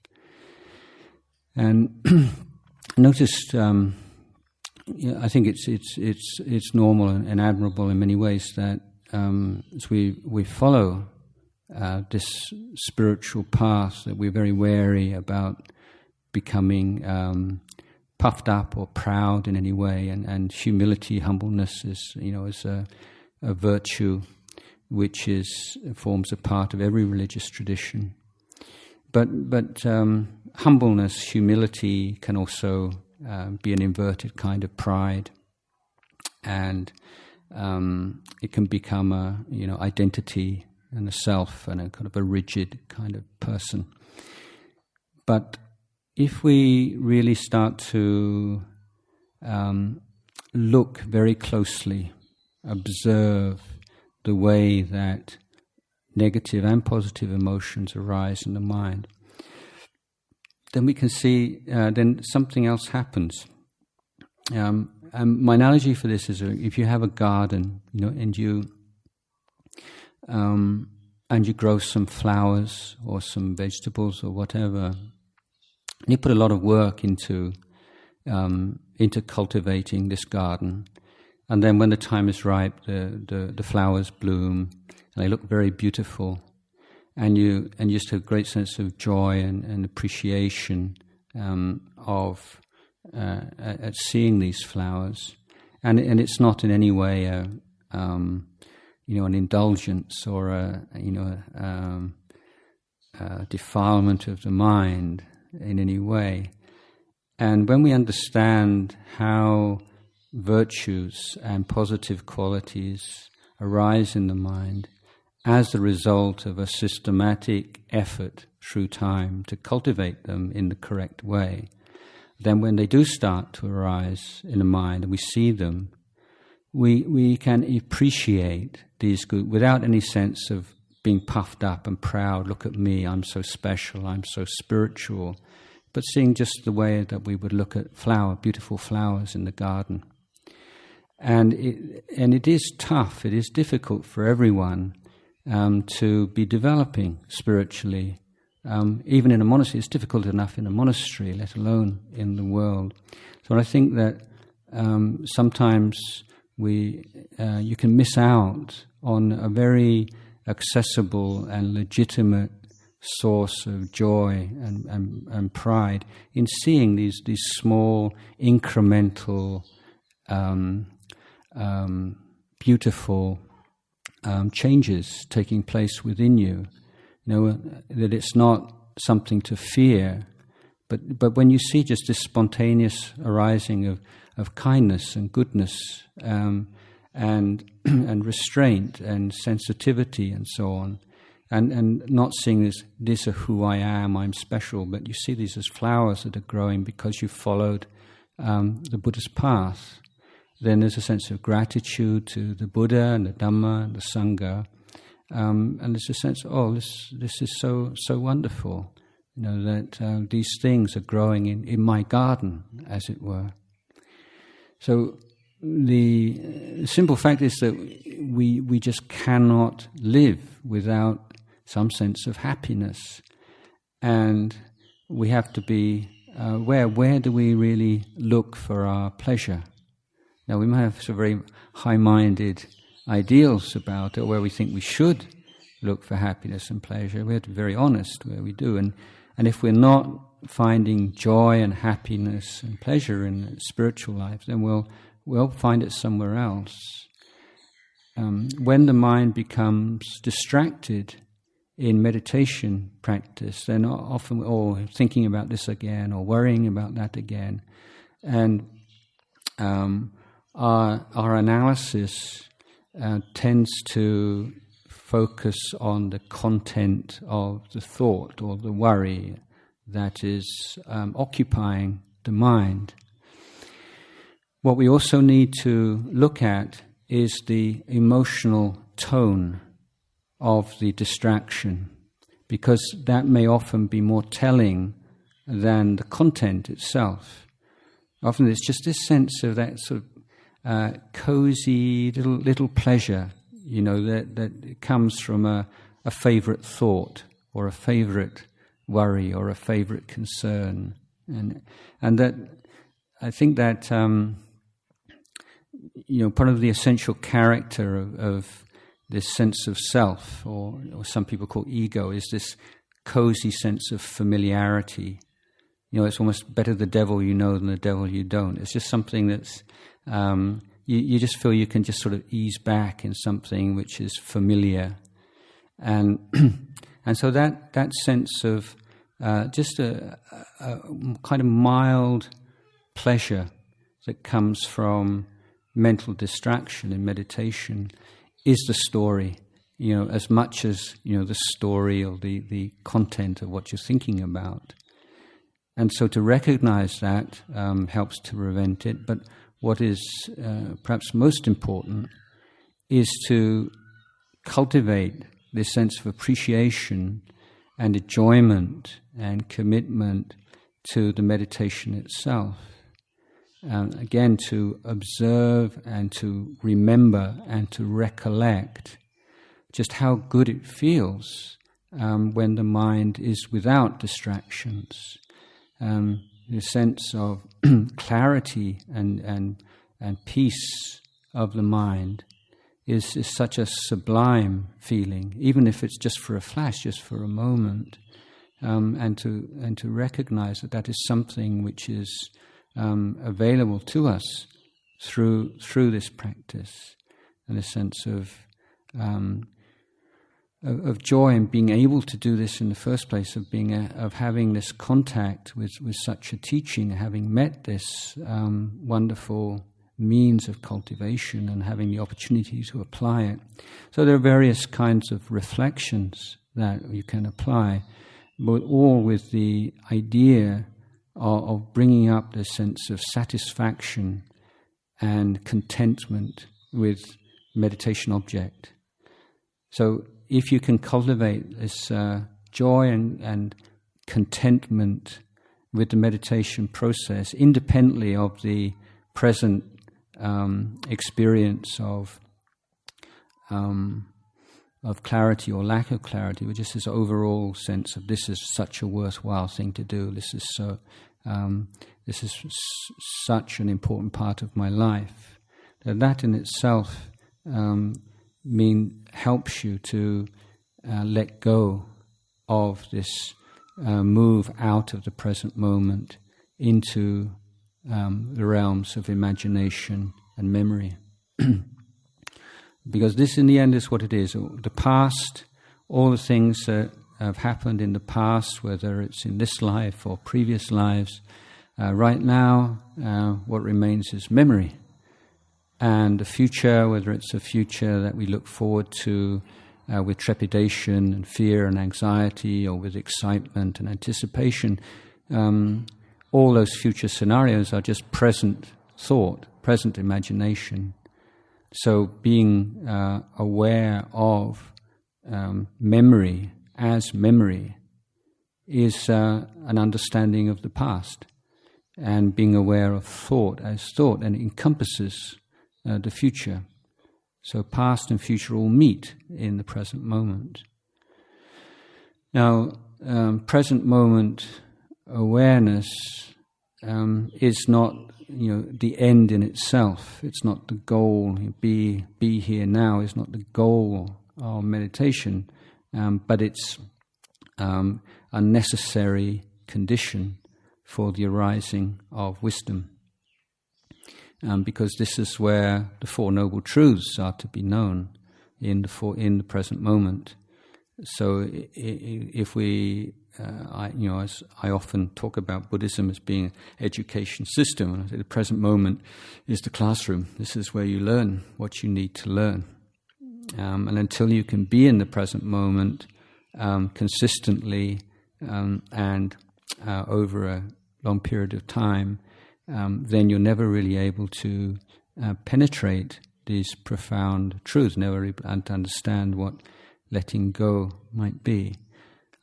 And noticed, I think it's normal and admirable in many ways that as we follow this spiritual path, that we're very wary about becoming puffed up or proud in any way, and humility, humbleness is a virtue which forms a part of every religious tradition. But humbleness, humility can also be an inverted kind of pride, and it can become a identity and a self and a kind of a rigid kind of person. But if we really start to look very closely, observe the way that negative and positive emotions arise in the mind, then we can see then something else happens. And my analogy for this is if you have a garden, and you grow some flowers or some vegetables or whatever, and you put a lot of work into cultivating this garden, and then when the time is ripe, the flowers bloom and they look very beautiful, and you just have a great sense of joy and appreciation at seeing these flowers, and it's not in any way an indulgence or a defilement of the mind in any way. And when we understand how virtues and positive qualities arise in the mind as the result of a systematic effort through time to cultivate them in the correct way, then when they do start to arise in the mind and we see them, we can appreciate these good without any sense of being puffed up and proud. Look at me, I'm so special, I'm so spiritual. But seeing just the way that we would look at beautiful flowers in the garden. And it is tough, it is difficult for everyone to be developing spiritually. Even in a monastery, it's difficult enough in a monastery, let alone in the world. So I think that sometimes you can miss out on a very accessible and legitimate source of joy and pride in seeing these small, incremental, beautiful changes taking place within you. That it's not something to fear, but when you see just this spontaneous arising of kindness and goodness and restraint and sensitivity and so on, and not seeing this are who I am, I'm special, but you see these as flowers that are growing because you followed the Buddha's path, then there's a sense of gratitude to the Buddha and the Dhamma and the Sangha. And there's a sense, this is so wonderful, that these things are growing in my garden, as it were. So the simple fact is that we just cannot live without some sense of happiness, and we have to be aware. Where do we really look for our pleasure? Now we might have some very high-minded ideals about it, where we think we should look for happiness and pleasure. We have to be very honest where we do. And if we're not finding joy and happiness and pleasure in spiritual life, then we'll find it somewhere else. When the mind becomes distracted in meditation practice, then often we're thinking about this again or worrying about that again. And our analysis tends to focus on the content of the thought or the worry that is occupying the mind. What we also need to look at is the emotional tone of the distraction, because that may often be more telling than the content itself. Often it's just this sense of that sort of cozy little pleasure, that comes from a favourite thought or a favourite worry or a favourite concern, and that I think that part of the essential character of this sense of self, or some people call ego, is this cozy sense of familiarity. It's almost better the devil you know than the devil you don't. It's just something that's you just feel you can just sort of ease back in something which is familiar. And so that sense of just a kind of mild pleasure that comes from mental distraction in meditation is the story, as much as, the story or the content of what you're thinking about. And so to recognize that helps to prevent it. But what is perhaps most important is to cultivate this sense of appreciation and enjoyment and commitment to the meditation itself. Again, to observe and to remember and to recollect just how good it feels when the mind is without distractions. The sense of clarity and peace of the mind is such a sublime feeling, even if it's just for a flash, just for a moment, and to recognize that is something which is available to us through this practice, and a sense of joy in being able to do this in the first place, of having this contact with such a teaching, having met this wonderful means of cultivation and having the opportunity to apply it. So there are various kinds of reflections that you can apply, but all with the idea of bringing up this sense of satisfaction and contentment with meditation object. So if you can cultivate this joy and contentment with the meditation process, independently of the present experience of clarity or lack of clarity, but just this overall sense of this is such a worthwhile thing to do. This is such an important part of my life. That in itself helps you to let go of this move out of the present moment into the realms of imagination and memory. Because this in the end is what it is. The past, all the things that have happened in the past, whether it's in this life or previous lives, right now what remains is memory. And the future, whether it's a future that we look forward to with trepidation and fear and anxiety, or with excitement and anticipation, all those future scenarios are just present thought, present imagination. So being aware of memory as memory is an understanding of the past, and being aware of thought as thought, and it encompasses the future. So past and future all meet in the present moment. Now, present moment awareness is not, the end in itself. It's not the goal. Be here now is not the goal of meditation, but it's a necessary condition for the arising of wisdom. Because this is where the Four Noble Truths are to be known in the present moment. So if we, as I often talk about Buddhism as being an education system, and I say the present moment is the classroom. This is where you learn what you need to learn. And until you can be in the present moment consistently and over a long period of time, then you're never really able to penetrate these profound truths, never able to understand what letting go might be.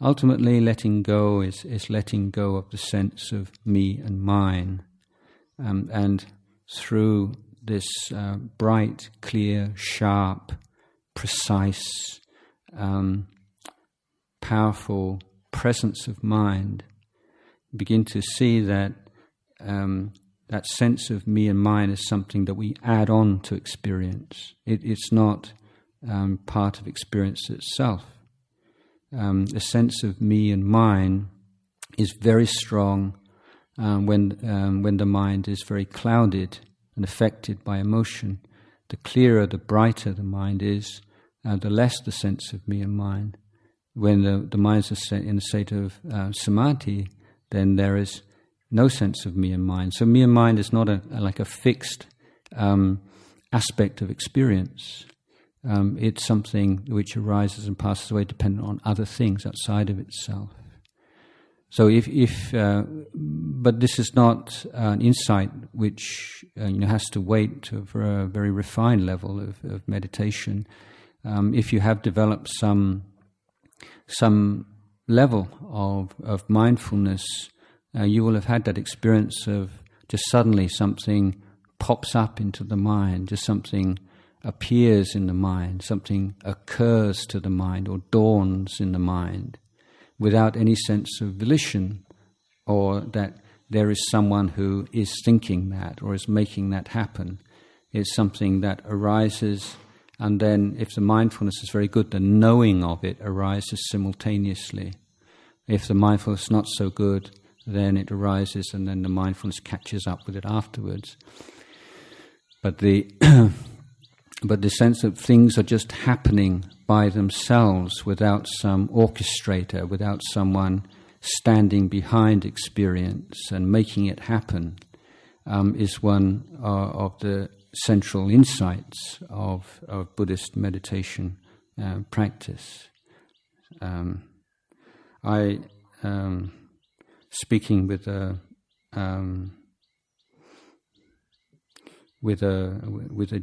Ultimately, letting go is letting go of the sense of me and mine. And through this bright, clear, sharp, precise, powerful presence of mind, begin to see that that sense of me and mine is something that we add on to experience. It's not part of experience itself. The sense of me and mine is very strong when the mind is very clouded and affected by emotion, the clearer, the brighter the mind is, the less the sense of me and mine. When the mind is in a state of samadhi, then there is no sense of me and mine. So me and mine is not like a fixed aspect of experience. It's something which arises and passes away dependent on other things outside of itself. So but this is not an insight which has to wait for a very refined level of meditation. If you have developed some level of mindfulness, you will have had that experience of just suddenly something pops up into the mind, just something appears in the mind, something occurs to the mind or dawns in the mind, without any sense of volition, or that there is someone who is thinking that or is making that happen. It's something that arises, and then if the mindfulness is very good, the knowing of it arises simultaneously. If the mindfulness is not so good, then it arises and then the mindfulness catches up with it afterwards. But the sense that things are just happening by themselves without some orchestrator, without someone standing behind experience and making it happen, is one of the central insights of Buddhist meditation practice. I speaking with a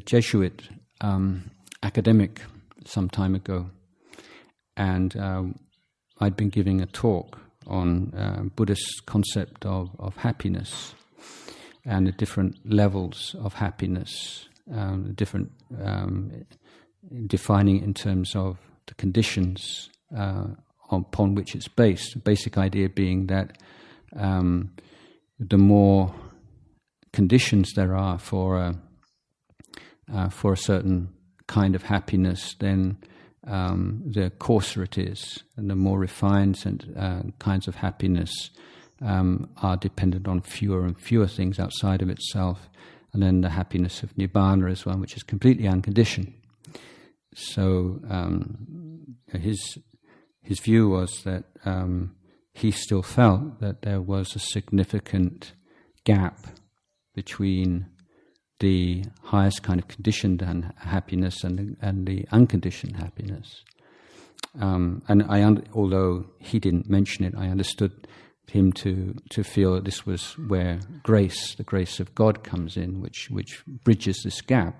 Jesuit academic some time ago, and I'd been giving a talk on Buddhist concept of happiness and the different levels of happiness, different defining it in terms of the conditions upon which it's based. The basic idea being that the more conditions there are for a certain kind of happiness, then the coarser it is, and the more refined kinds of happiness are dependent on fewer and fewer things outside of itself, and then the happiness of Nibbana is one which is completely unconditioned. So his view was that he still felt that there was a significant gap between the highest kind of conditioned happiness and the unconditioned happiness. And although he didn't mention it, I understood him to feel that this was where the grace of God comes in, which bridges this gap.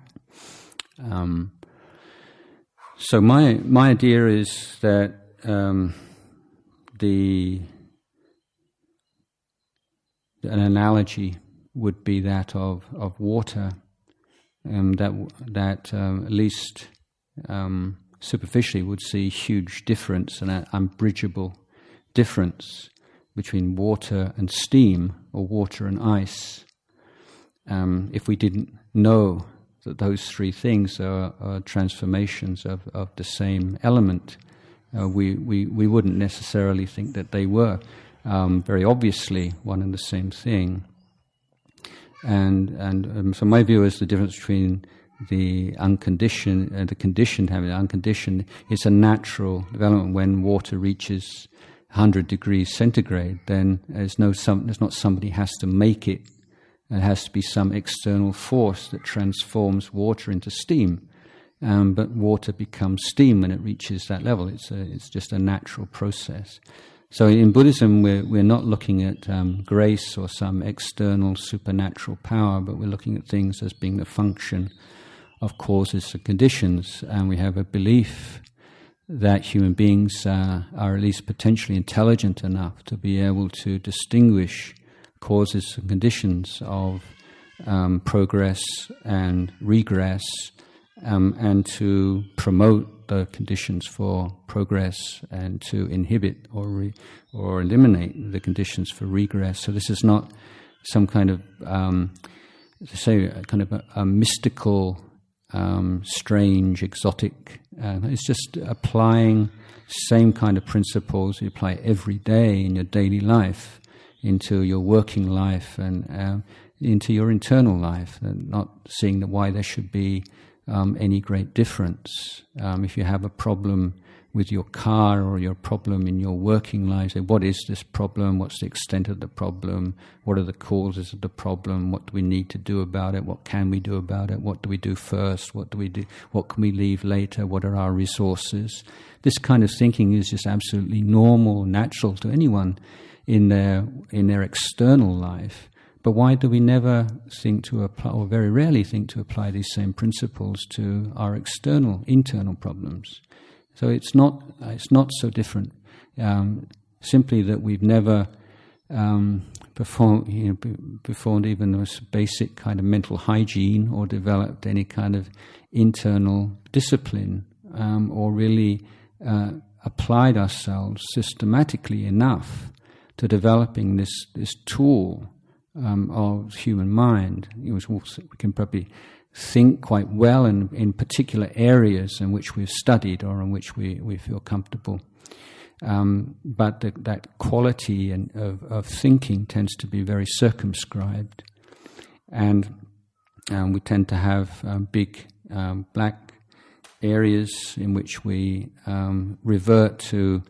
So my idea is that an analogy would be that of water, that at least superficially would see huge difference and an unbridgeable difference between water and steam or water and ice. If we didn't know that those three things are transformations of the same element, we wouldn't necessarily think that they were very obviously one and the same thing. And so my view is the difference between the unconditioned and the conditioned having unconditioned is a natural development. When water reaches 100 degrees centigrade, then there's not somebody has to make it. There has to be some external force that transforms water into steam. But water becomes steam when it reaches that level. It's just a natural process. So in Buddhism, we're not looking at grace or some external supernatural power, but we're looking at things as being the function of causes and conditions. And we have a belief that human beings are at least potentially intelligent enough to be able to distinguish causes and conditions of progress and regress, and to promote the conditions for progress and to inhibit or eliminate the conditions for regress. So this is not some kind of, a mystical, strange, exotic. It's just applying same kind of principles you apply every day in your daily life into your working life, and into your internal life, and not seeing why there should be any great difference. If you have a problem with your car or your problem in your working life, say, what is this problem? What's the extent of the problem? What are the causes of the problem? What do we need to do about it? What can we do about it? What do we do first? What do we do? What can we leave later? What are our resources? This kind of thinking is just absolutely normal, natural to anyone in their external life. But why do we never think to apply, or very rarely think to apply these same principles to our internal problems? So it's not so different. Simply that we've never performed even the most basic kind of mental hygiene, or developed any kind of internal discipline, or really applied ourselves systematically enough to developing this tool of human mind. We can probably think quite well in particular areas in which we've studied or in which we feel comfortable. But that quality of thinking tends to be very circumscribed. And we tend to have big black areas in which we revert to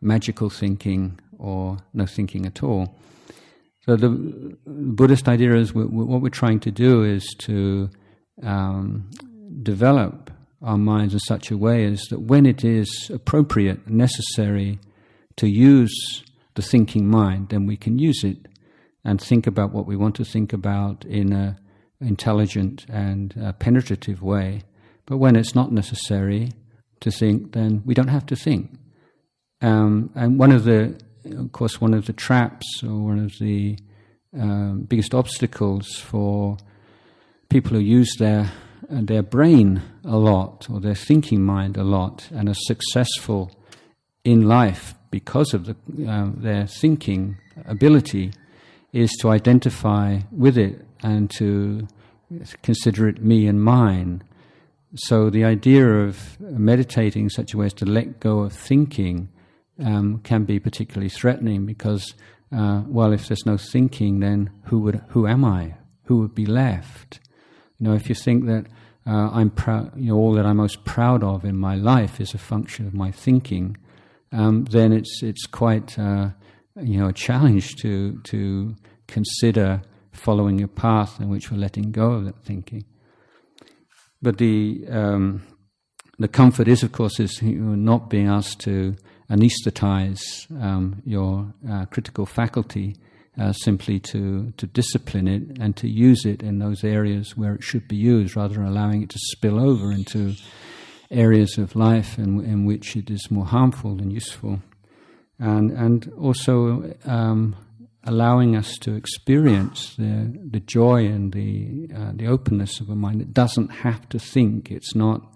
magical thinking or no thinking at all. So the Buddhist idea is what we're trying to do is to develop our minds in such a way as that when it is appropriate and necessary to use the thinking mind, then we can use it and think about what we want to think about in an intelligent and penetrative way. But when it's not necessary to think, then we don't have to think. And one of the traps, or one of the biggest obstacles for people who use their brain a lot, or their thinking mind a lot, and are successful in life because of their thinking ability, is to identify with it and to consider it me and mine. So the idea of meditating in such a way as to let go of thinking can be particularly threatening, because, if there's no thinking, then who am I? Who would be left? If you think that I'm proud, all that I'm most proud of in my life is a function of my thinking, then it's quite a challenge to consider following a path in which we're letting go of that thinking. But the comfort is, of course, not being asked to anesthetize your critical faculty, simply to discipline it and to use it in those areas where it should be used, rather than allowing it to spill over into areas of life in which it is more harmful than useful. And also allowing us to experience the joy and the openness of a mind that doesn't have to think. It's not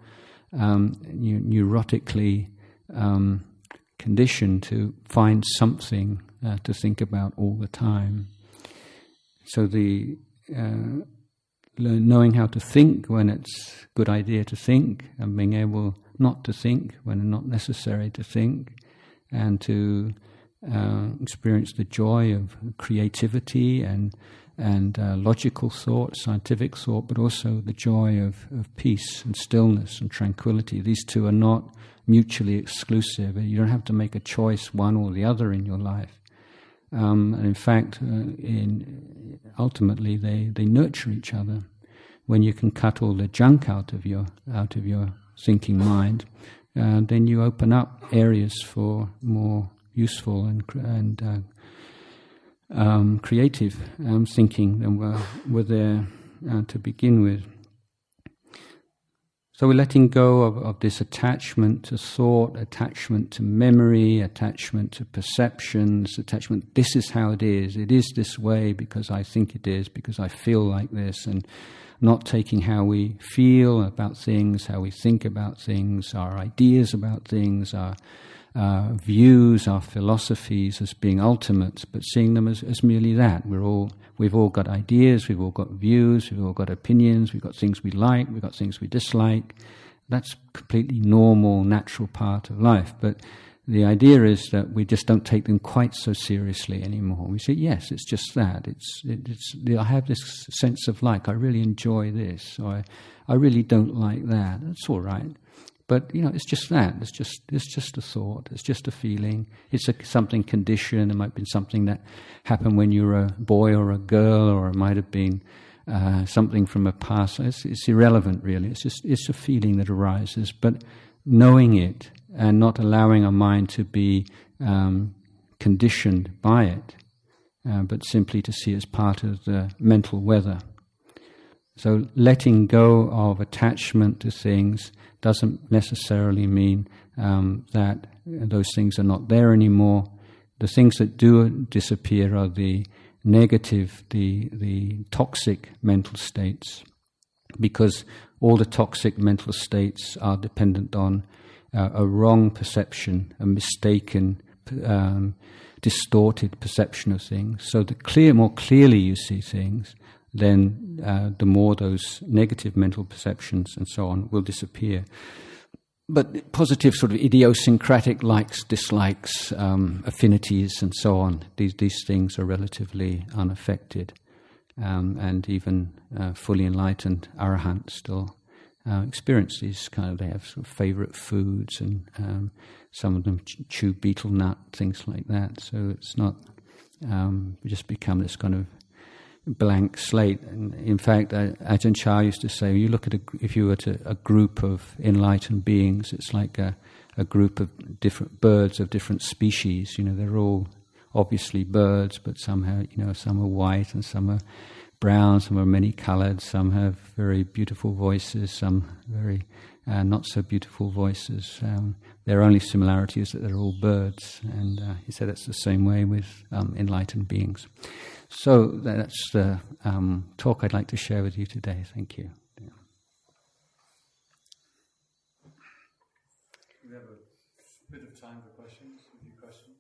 neurotically conditioned to find something to think about all the time. So the knowing how to think when it's a good idea to think, and being able not to think when it's not necessary to think, and to experience the joy of creativity and logical thought, scientific thought, but also the joy of peace and stillness and tranquility. These two are not mutually exclusive. You don't have to make a choice, one or the other, in your life. And in fact, ultimately, they nurture each other. When you can cut all the junk out of your thinking mind, then you open up areas for more useful and creative thinking than were there to begin with. So we're letting go of this attachment to thought, attachment to memory, attachment to perceptions, attachment, this is how it is this way because I think it is, because I feel like this, and not taking how we feel about things, how we think about things, our ideas about things, our views, our philosophies as being ultimate, but seeing them as merely that. We've all got ideas, we've all got views, we've all got opinions, we've got things we like, we've got things we dislike. That's completely normal, natural part of life. But the idea is that we just don't take them quite so seriously anymore. We say, yes, it's just that. I have this sense of like, I really enjoy this, or I really don't like that. That's all right. But, it's just that. It's just a thought. It's just a feeling. It's something conditioned. It might have been something that happened when you were a boy or a girl, or it might have been something from a past. It's irrelevant, really. It's a feeling that arises. But knowing it and not allowing our mind to be conditioned by it, but simply to see it as part of the mental weather. So letting go of attachment to things doesn't necessarily mean that those things are not there anymore. The things that do disappear are the negative, the toxic mental states, because all the toxic mental states are dependent on a wrong perception, a mistaken, distorted perception of things. So the more clearly you see things, then the more those negative mental perceptions and so on will disappear. But positive sort of idiosyncratic likes, dislikes, affinities and so on, these things are relatively unaffected. And even fully enlightened arahants still experience these they have sort of favourite foods, and some of them chew betel nut, things like that. So it's not, we just become this kind of blank slate. And in fact, Ajahn used to say, you look at if you were a group of enlightened beings, it's like a group of different birds of different species. They're all obviously birds, but somehow, some are white and some are brown, some are many-coloured, some have very beautiful voices, some very not so beautiful voices. Their only similarity is that they're all birds, and he said it's the same way with enlightened beings. So that's the talk I'd like to share with you today. Thank you. We have a bit of time for questions, a few questions.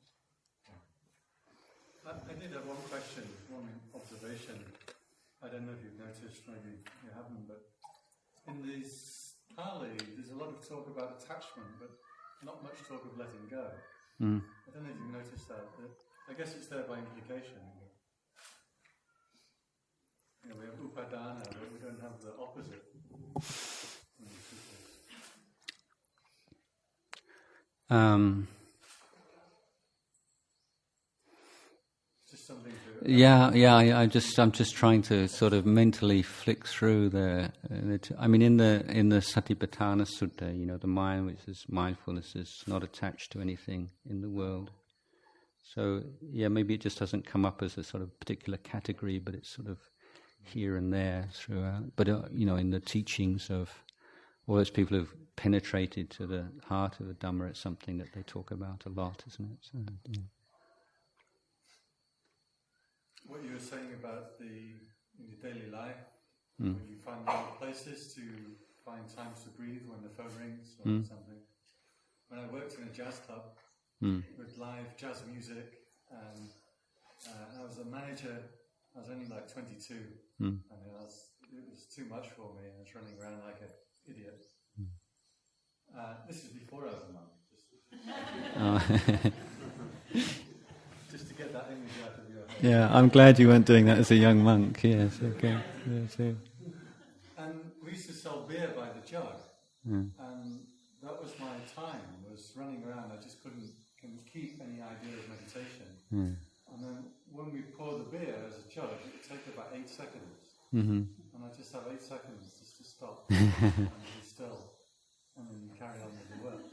I did have one question, one observation. I don't know if you've noticed, maybe you haven't, but in these Pali, there's a lot of talk about attachment, but not much talk of letting go. I don't know if you've noticed that, but I guess it's there by implication. We have upadana, but we don't have the opposite. Just something to... I'm just trying to sort of mentally flick through I mean, in the Satipatthana Sutta, the mind, which is mindfulness, is not attached to anything in the world. So maybe it just doesn't come up as a sort of particular category, but it's sort of here and there throughout. But in the teachings of all those people who've penetrated to the heart of the Dhamma, it's something that they talk about a lot, isn't it? So, What you were saying about in your daily life, when you find little places to find times to breathe when the phone rings or something. When I worked in a jazz club with live jazz music, and I was a manager. I was only like 22, and it was too much for me. I was running around like an idiot. This is before I was a monk. Just to get that image out of your head. Yeah, I'm glad you weren't doing that as a young monk. Yes, okay. Yeah, and we used to sell beer by the jug, and that was my time, was running around. I just couldn't keep any idea of meditation. And then when we pour the beer as a jug, it would take about 8 seconds. And I just have 8 seconds just to stop and be still, and then carry on with the work.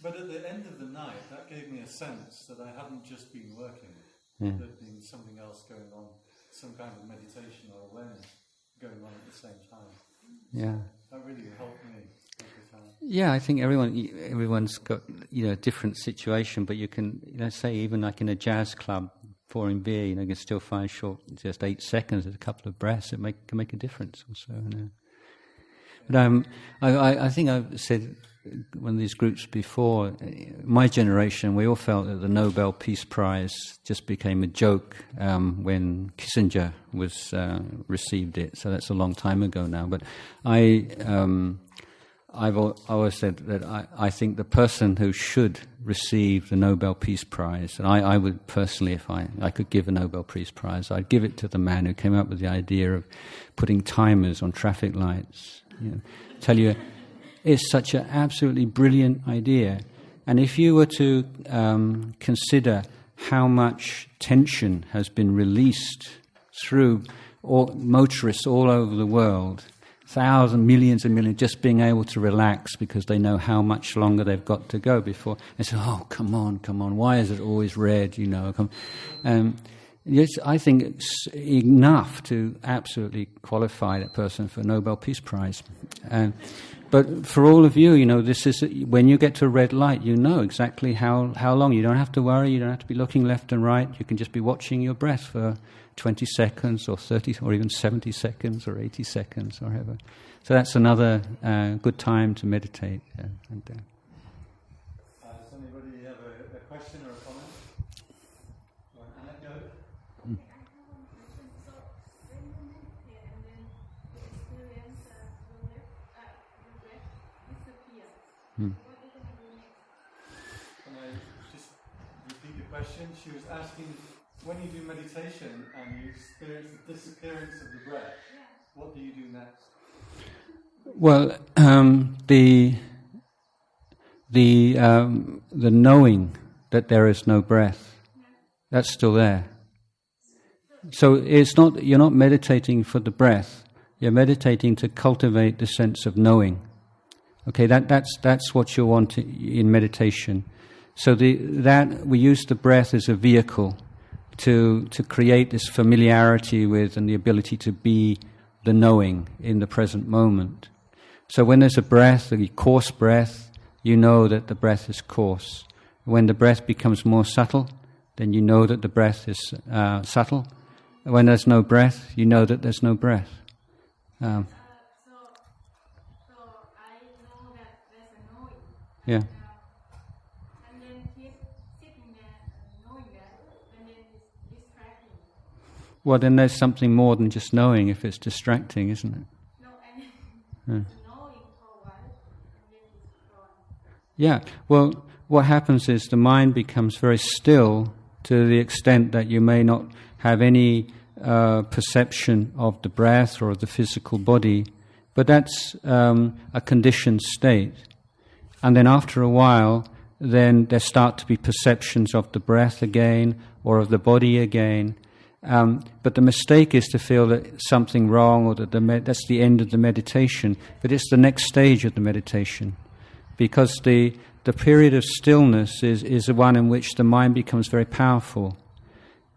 But at the end of the night, that gave me a sense that I hadn't just been working. There'd been something else going on, some kind of meditation or awareness going on at the same time. Yeah. That really helped me every time. Yeah, I think everyone's got a different situation, but you can say even like in a jazz club pouring beer, you can still find just 8 seconds, a couple of breaths, it can make a difference also. But I think I've said one of these groups before, my generation, we all felt that the Nobel Peace Prize just became a joke when Kissinger received it. So that's a long time ago now. But I I've always said that I think the person who should receive the Nobel Peace Prize, and I would personally, if I could give a Nobel Peace Prize, I'd give it to the man who came up with the idea of putting timers on traffic lights. Tell you, it's such an absolutely brilliant idea. And if you were to consider how much tension has been released through motorists all over the world, thousands, millions and millions, just being able to relax because they know how much longer they've got to go before. They say, oh, come on, why is it always red, yes, I think it's enough to absolutely qualify that person for a Nobel Peace Prize. But for all of you, this is, when you get to a red light, you know exactly how long. You don't have to worry, you don't have to be looking left and right. You can just be watching your breath for 20 seconds or 30 or even 70 seconds or 80 seconds or whatever. So that's another good time to meditate. Does anybody have a question or a comment? Or an anecdote? Can I just repeat the question? She was asking, when you do meditation and you experience the disappearance of the breath, what do you do next? Well, the knowing that there is no breath, that's still there. So you're not meditating for the breath. You're meditating to cultivate the sense of knowing. Okay, that's what you want in meditation. So that we use the breath as a vehicle to create this familiarity with and the ability to be the knowing in the present moment. So when there's a breath, a coarse breath, you know that the breath is coarse. When the breath becomes more subtle, then you know that the breath is subtle. When there's no breath, you know that there's no breath. So I know that there's a knowing. Yeah. And then keep sitting there knowing that, and then it's distracting. Well, then there's something more than just knowing if it's distracting, isn't it? No, and knowing for a while, and then it's gone. Yeah. Well, what happens is the mind becomes very still to the extent that you may not have any perception of the breath or of the physical body, but that's a conditioned state. And then after a while, then there start to be perceptions of the breath again or of the body again. But the mistake is to feel that something wrong or that that's the end of the meditation. But it's the next stage of the meditation, because the period of stillness is the one in which the mind becomes very powerful.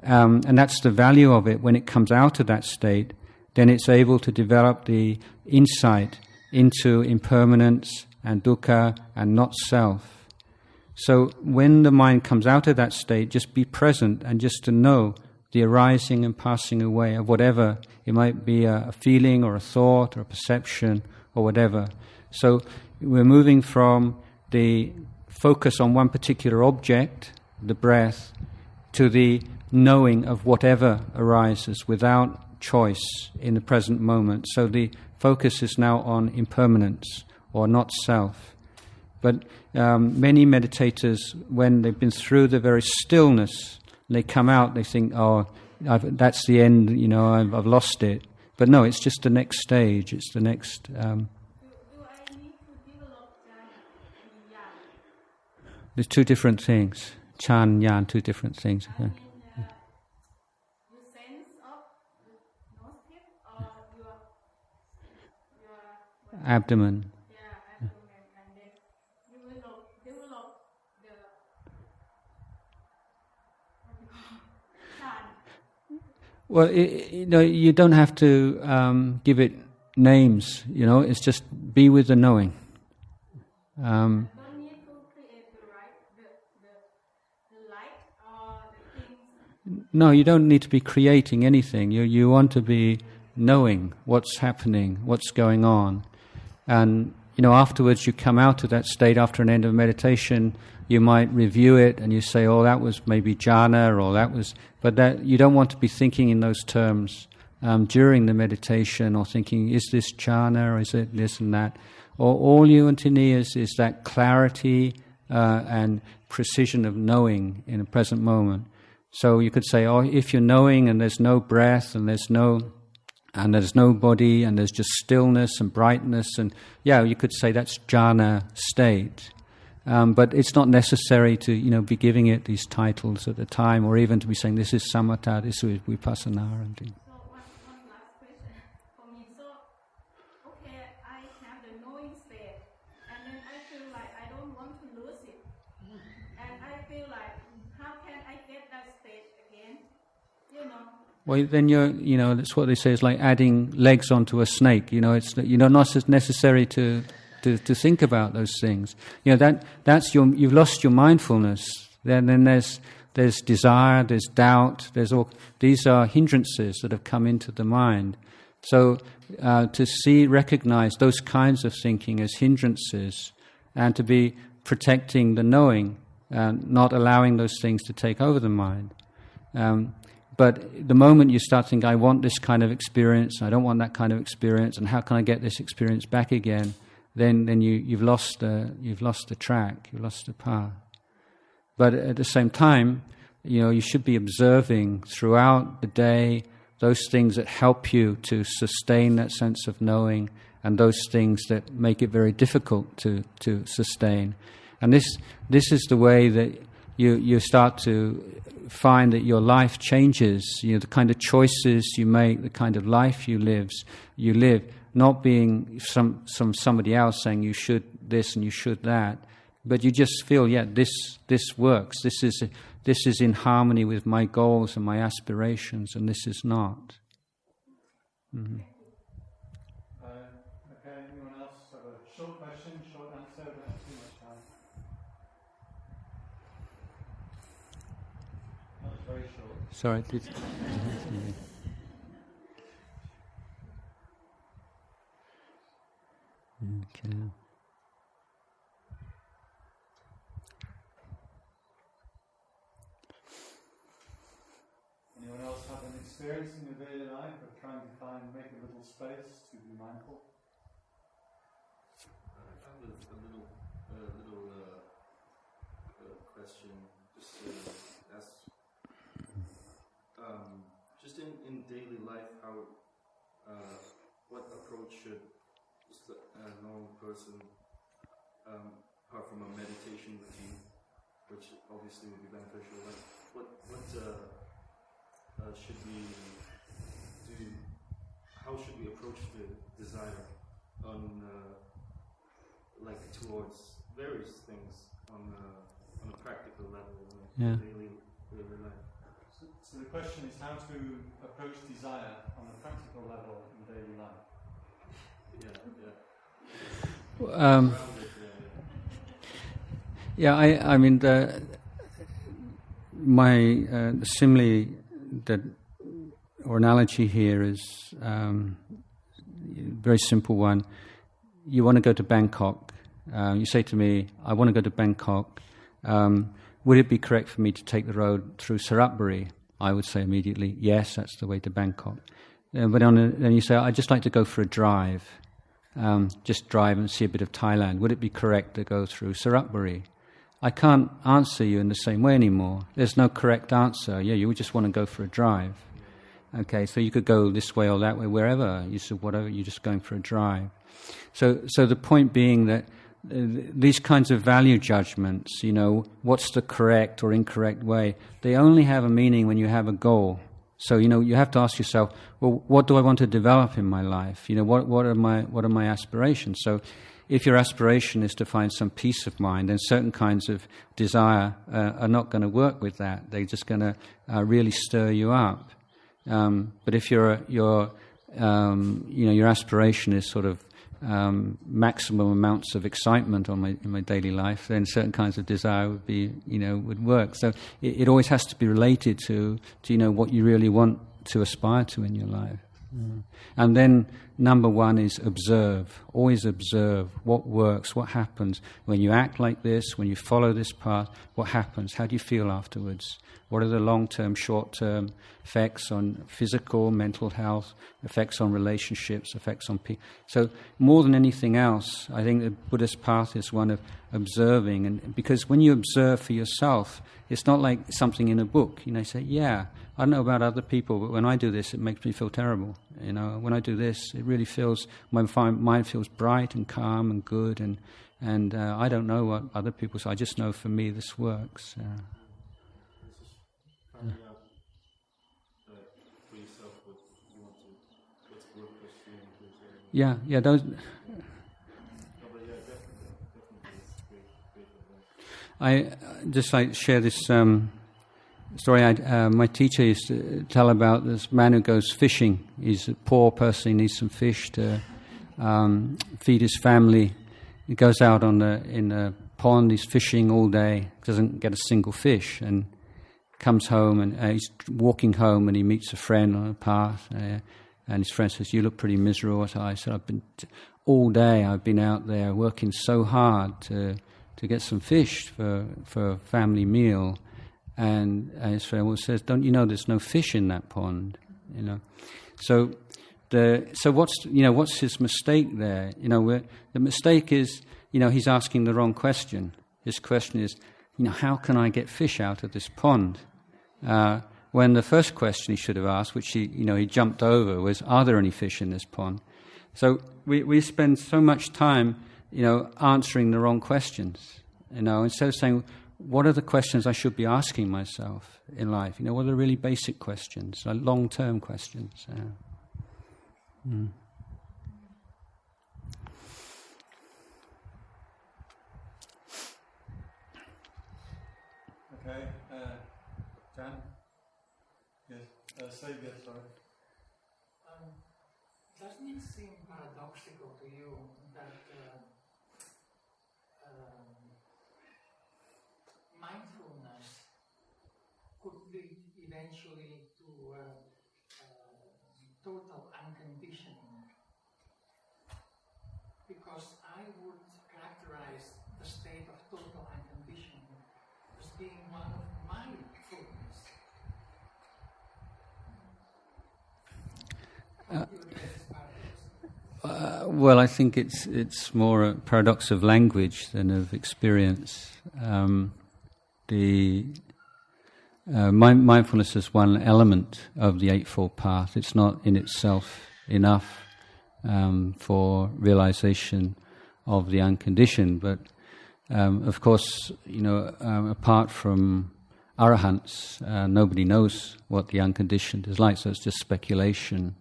And that's the value of it. When it comes out of that state, then it's able to develop the insight into impermanence and dukkha and not self. So when the mind comes out of that state, just be present and just to know the arising and passing away of whatever. It might be a feeling or a thought or a perception or whatever. So we're moving from the focus on one particular object, the breath, to the knowing of whatever arises without choice in the present moment. So the focus is now on impermanence or not self. But many meditators, when they've been through the very stillness, they come out, they think, oh, that's the end, I've lost it. But no, it's just the next stage, it's the next... Do I need to develop jhana and yan? There's two different things. Chan, yan, two different things. I mean, the sense of the nose tip or your Abdomen. Yeah, abdomen, and then you will develop the Well, you don't have to give it names. It's just be with the knowing. Don't need to create the light or the things. No, you don't need to be creating anything. You want to be knowing what's happening, what's going on. And, afterwards you come out of that state after an end of meditation, you might review it and you say, oh, that was maybe jhana, or that was... But that you don't want to be thinking in those terms during the meditation, or thinking, is this jhana, or is it this and that? or all you want to need is that clarity and precision of knowing in the present moment. So you could say, oh, if you're knowing and there's no breath and there's no body and there's just stillness and brightness, and you could say that's jhana state. But it's not necessary to be giving it these titles at the time, or even to be saying this is samatha, this is vipassana and things. So one last question for me. So okay, I have the knowing state, and then I feel like I don't want to lose it, and I feel like how can I get that state again? Well, then that's what they say is like adding legs onto a snake. It's not necessary to think about those things. That's you've lost your mindfulness. Then there's desire, there's doubt, these are hindrances that have come into the mind. So to recognize those kinds of thinking as hindrances, and to be protecting the knowing, not allowing those things to take over the mind. But the moment you start thinking, I want this kind of experience, I don't want that kind of experience, and how can I get this experience back again? Then you've lost the track, you've lost the path. But at the same time, you should be observing throughout the day those things that help you to sustain that sense of knowing, and those things that make it very difficult to sustain. And this is the way that you start to find that your life changes. The kind of choices you make, the kind of life you live, not being somebody else saying you should this and you should that, but you just feel, this works. This is in harmony with my goals and my aspirations, and this is not. Mm-hmm. Okay, anyone else have a short question, short answer? Don't have too much time. That was very short. Sorry, Okay. Anyone else have an experience in your daily life of trying to make a little space to be mindful? I have a little question. Just in daily life, how what approach should a normal person, apart from a meditation routine, which obviously would be beneficial, what should we do? How should we approach the desire on towards various things on a practical level in daily life? So the question is how to approach desire on a practical level in daily life. I mean, my simile or analogy here is a very simple one. You want to go to Bangkok. You say to me, I want to go to Bangkok. Would it be correct for me to take the road through Saratburi? I would say immediately, yes, that's the way to Bangkok. But then you say, I'd just like to go for a drive. Just drive and see a bit of Thailand. Would it be correct to go through Saratburi? I can't answer you in the same way anymore. There's no correct answer. You would just want to go for a drive. Okay, so you could go this way or that way, wherever. You said whatever, you're just going for a drive. So the point being that these kinds of value judgments, what's the correct or incorrect way, they only have a meaning when you have a goal. So, you have to ask yourself, well, what do I want to develop in my life? What are my aspirations? So if your aspiration is to find some peace of mind, then certain kinds of desire are not going to work with that. They're just going to really stir you up. But if your aspiration is sort of maximum amounts of excitement in my daily life, then certain kinds of desire would work. So it always has to be related to what you really want to aspire to in your life. And then number one is observe. Always observe what works, what happens. When you act like this, when you follow this path, what happens? How do you feel afterwards? What are the long-term, short-term effects on physical, mental health, effects on relationships, effects on people? So more than anything else, I think the Buddhist path is one of observing. And because when you observe for yourself, it's not like something in a book. You say, yeah, I don't know about other people, but when I do this, it makes me feel terrible. When I do this, it really feels, my mind feels bright and calm and good. And I don't know what other people say. I just know for me this works. Yeah, those. I just like share this story. My teacher used to tell about this man who goes fishing. He's a poor person. He needs some fish to feed his family. He goes out in the pond. He's fishing all day. Doesn't get a single fish, and comes home. And he's walking home, and he meets a friend on a path. And his friend says, "You look pretty miserable." So I said, "All day I've been out there working so hard to get some fish for a family meal." And his friend says, "Don't you know there's no fish in that pond?" So what's his mistake there? The mistake is he's asking the wrong question. His question is, how can I get fish out of this pond? When the first question he should have asked, which he jumped over, was, are there any fish in this pond? So we spend so much time, answering the wrong questions. Instead of saying, what are the questions I should be asking myself in life? What are the really basic questions, like long-term questions? Okay, Dan? Yes, say yes, sorry. Doesn't it seem paradoxical to you that mindfulness could lead eventually to total unconditioning? Because I would characterize the state of total unconditioning as being one of mindfulness. Well, I think it's more a paradox of language than of experience. Mindfulness is one element of the Eightfold Path. It's not in itself enough for realization of the unconditioned. But of course, apart from arahants, nobody knows what the unconditioned is like. So it's just speculation.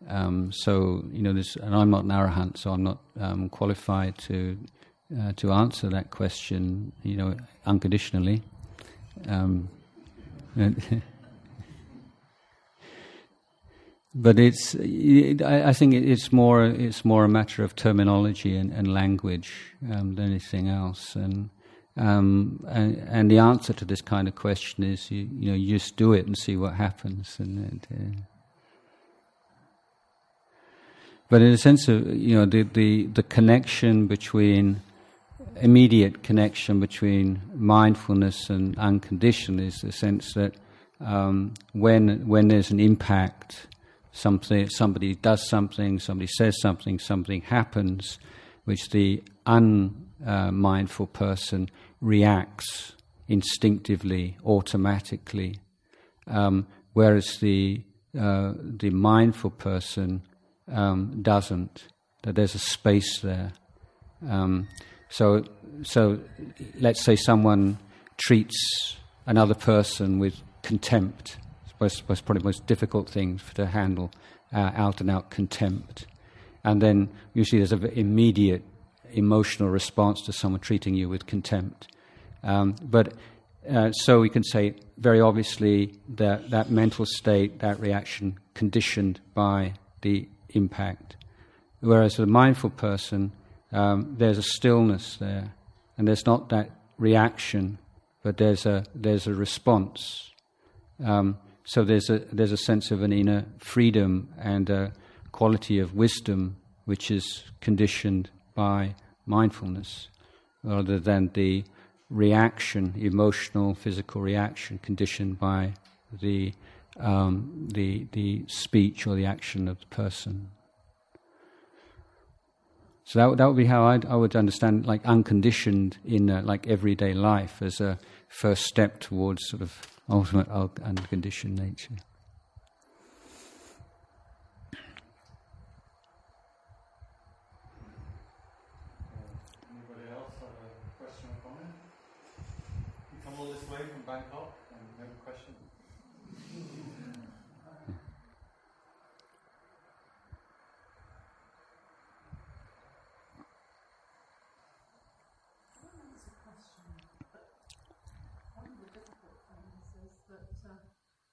And I'm not an arahant, so I'm not qualified to answer that question, unconditionally. But I think it's more a matter of terminology and language than anything else. And the answer to this kind of question is you just do it and see what happens. But in a sense of the connection between immediate connection between mindfulness and unconditioned is the sense that when there's an impact, somebody does something, somebody says something, something happens, which the unmindful person reacts instinctively, automatically, whereas the mindful person doesn't. That there's a space there. So let's say someone treats another person with contempt. It's probably the most difficult thing to handle, out-and-out contempt. And then usually there's an immediate emotional response to someone treating you with contempt. So we can say very obviously that mental state, that reaction, conditioned by the impact. Whereas the mindful person, there's a stillness there, and there's not that reaction, but there's a response. So there's a sense of an inner freedom and a quality of wisdom which is conditioned by mindfulness, rather than the reaction, emotional, physical reaction conditioned by the speech or the action of the person. So that would be how I would understand, like, unconditioned in like everyday life as a first step towards sort of ultimate unconditioned nature. Anybody else have a question or comment? You come all this way from Bangkok and no question?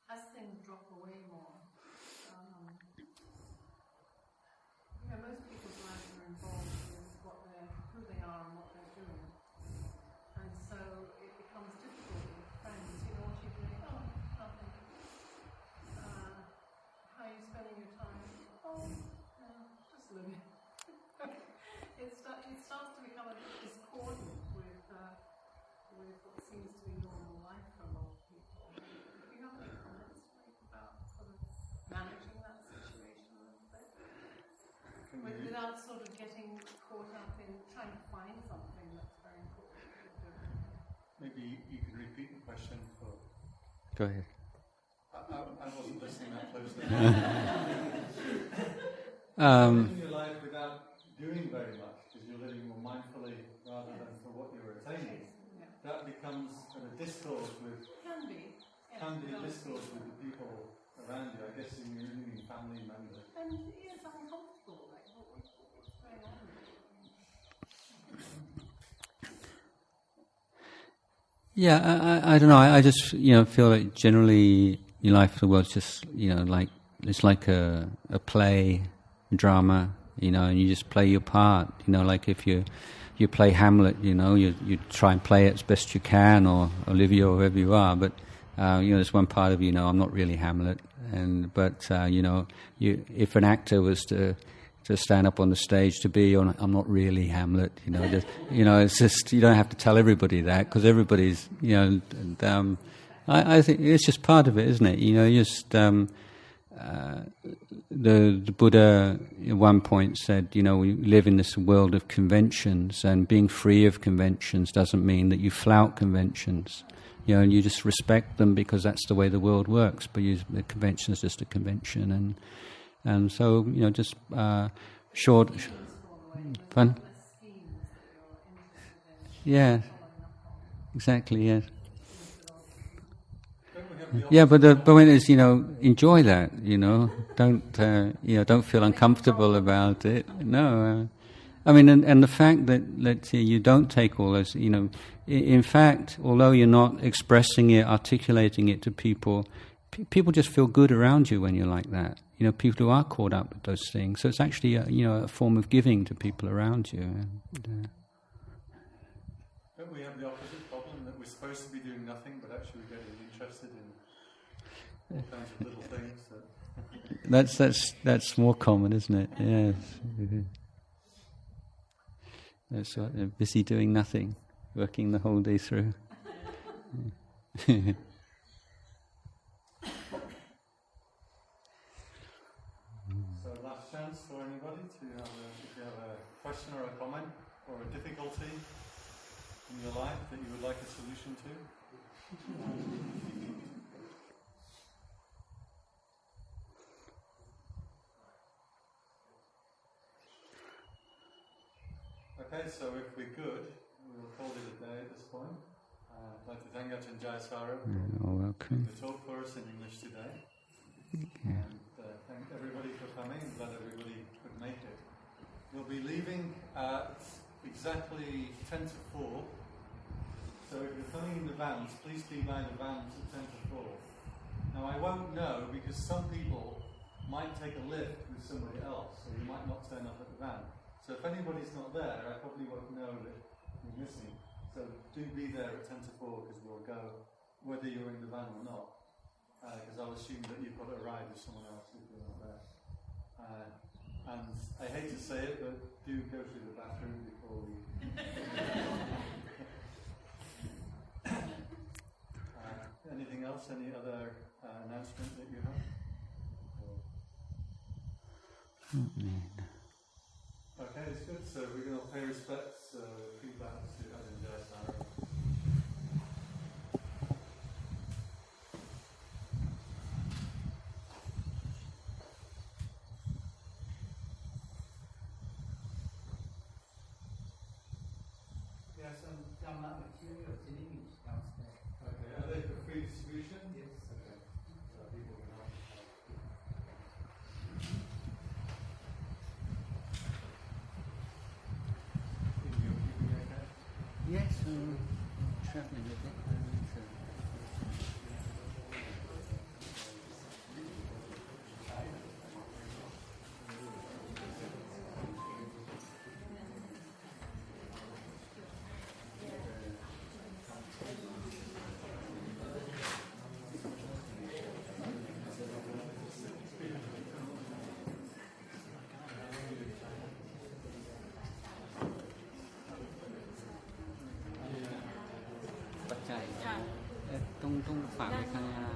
As things drop away more, most people's lives are involved with who they are and what they're doing, and so it becomes difficult with friends. What are you doing? Oh, nothing. How are you spending your time? Oh, just living. It starts to become a bit discordant with what seems to be normal life for a lot of people. Do you have any comments to make about sort of managing that situation a little bit? Without sort of getting caught up in trying to find something that's very important to do. Maybe you could repeat the question for... Go ahead. I wasn't listening that closely. Living your life without doing very much, because you're living more mindfully rather than for what you're attaining. Yeah. That becomes a discourse with... Can be a discourse with the people around you, I guess, in your family members. And it's uncomfortable, like what's going on? Yeah, I don't know. I just feel like generally your life of the world is just like it's like a play, drama, and you just play your part. Like if you play Hamlet, you try and play it as best you can, or Olivia, or whoever you are. But there's one part of I'm not really Hamlet, but if an actor was to stand up on the stage to be on, I'm not really Hamlet, it's just, you don't have to tell everybody that, because everybody's, I think it's just part of it, isn't it? The Buddha at one point said, we live in this world of conventions, and being free of conventions doesn't mean that you flout conventions. And you just respect them because that's the way the world works, but the convention is just a convention, and so, just short... Fun? Yeah, exactly, yes. Yeah, but the point is, enjoy that, don't feel uncomfortable about it. No, and the fact that, let's say, you don't take all those, in fact, although you're not expressing it, articulating it to people, people just feel good around you when you're like that. People who are caught up with those things. So it's actually, a form of giving to people around you. Don't we have the opposite problem, that we're supposed to be doing nothing, but actually we're getting interested in all kinds of little things? That's more common, isn't it? Yes. That's what they're busy doing nothing, working the whole day through. So last chance for anybody to have if you have a question or a comment or a difficulty in your life that you would like a solution to. Okay, so if we're good, we'll call it a day at this point. I'd like to thank Ajahn Jayasaro You're welcome. for the talk for us in English today. Yeah. And thank everybody for coming. Glad everybody could make it. We'll be leaving at exactly 10 to 4. So if you're coming in the vans, please be by the vans at 10 to 4. Now I won't know, because some people might take a lift with somebody else, so you might not turn up at the van. So if anybody's not there, I probably won't know that you're missing. So do be there at 10 to 4, because we'll go whether you're in the van or not. Because I'll assume that you've got a ride with someone else if you're not there. And I hate to say it, but do go to the bathroom before we... anything else? Any other announcement that you have? Okay, it's good. So we're going to pay respects, feedback to Ajahn Jayasaro. There are some Dhamma materials in English downstairs. Okay, are they for free distribution? Yes. Okay. So people can have. Yes, traveling a bit.ปัจจัยต้องฝากไว้ข้างหน้า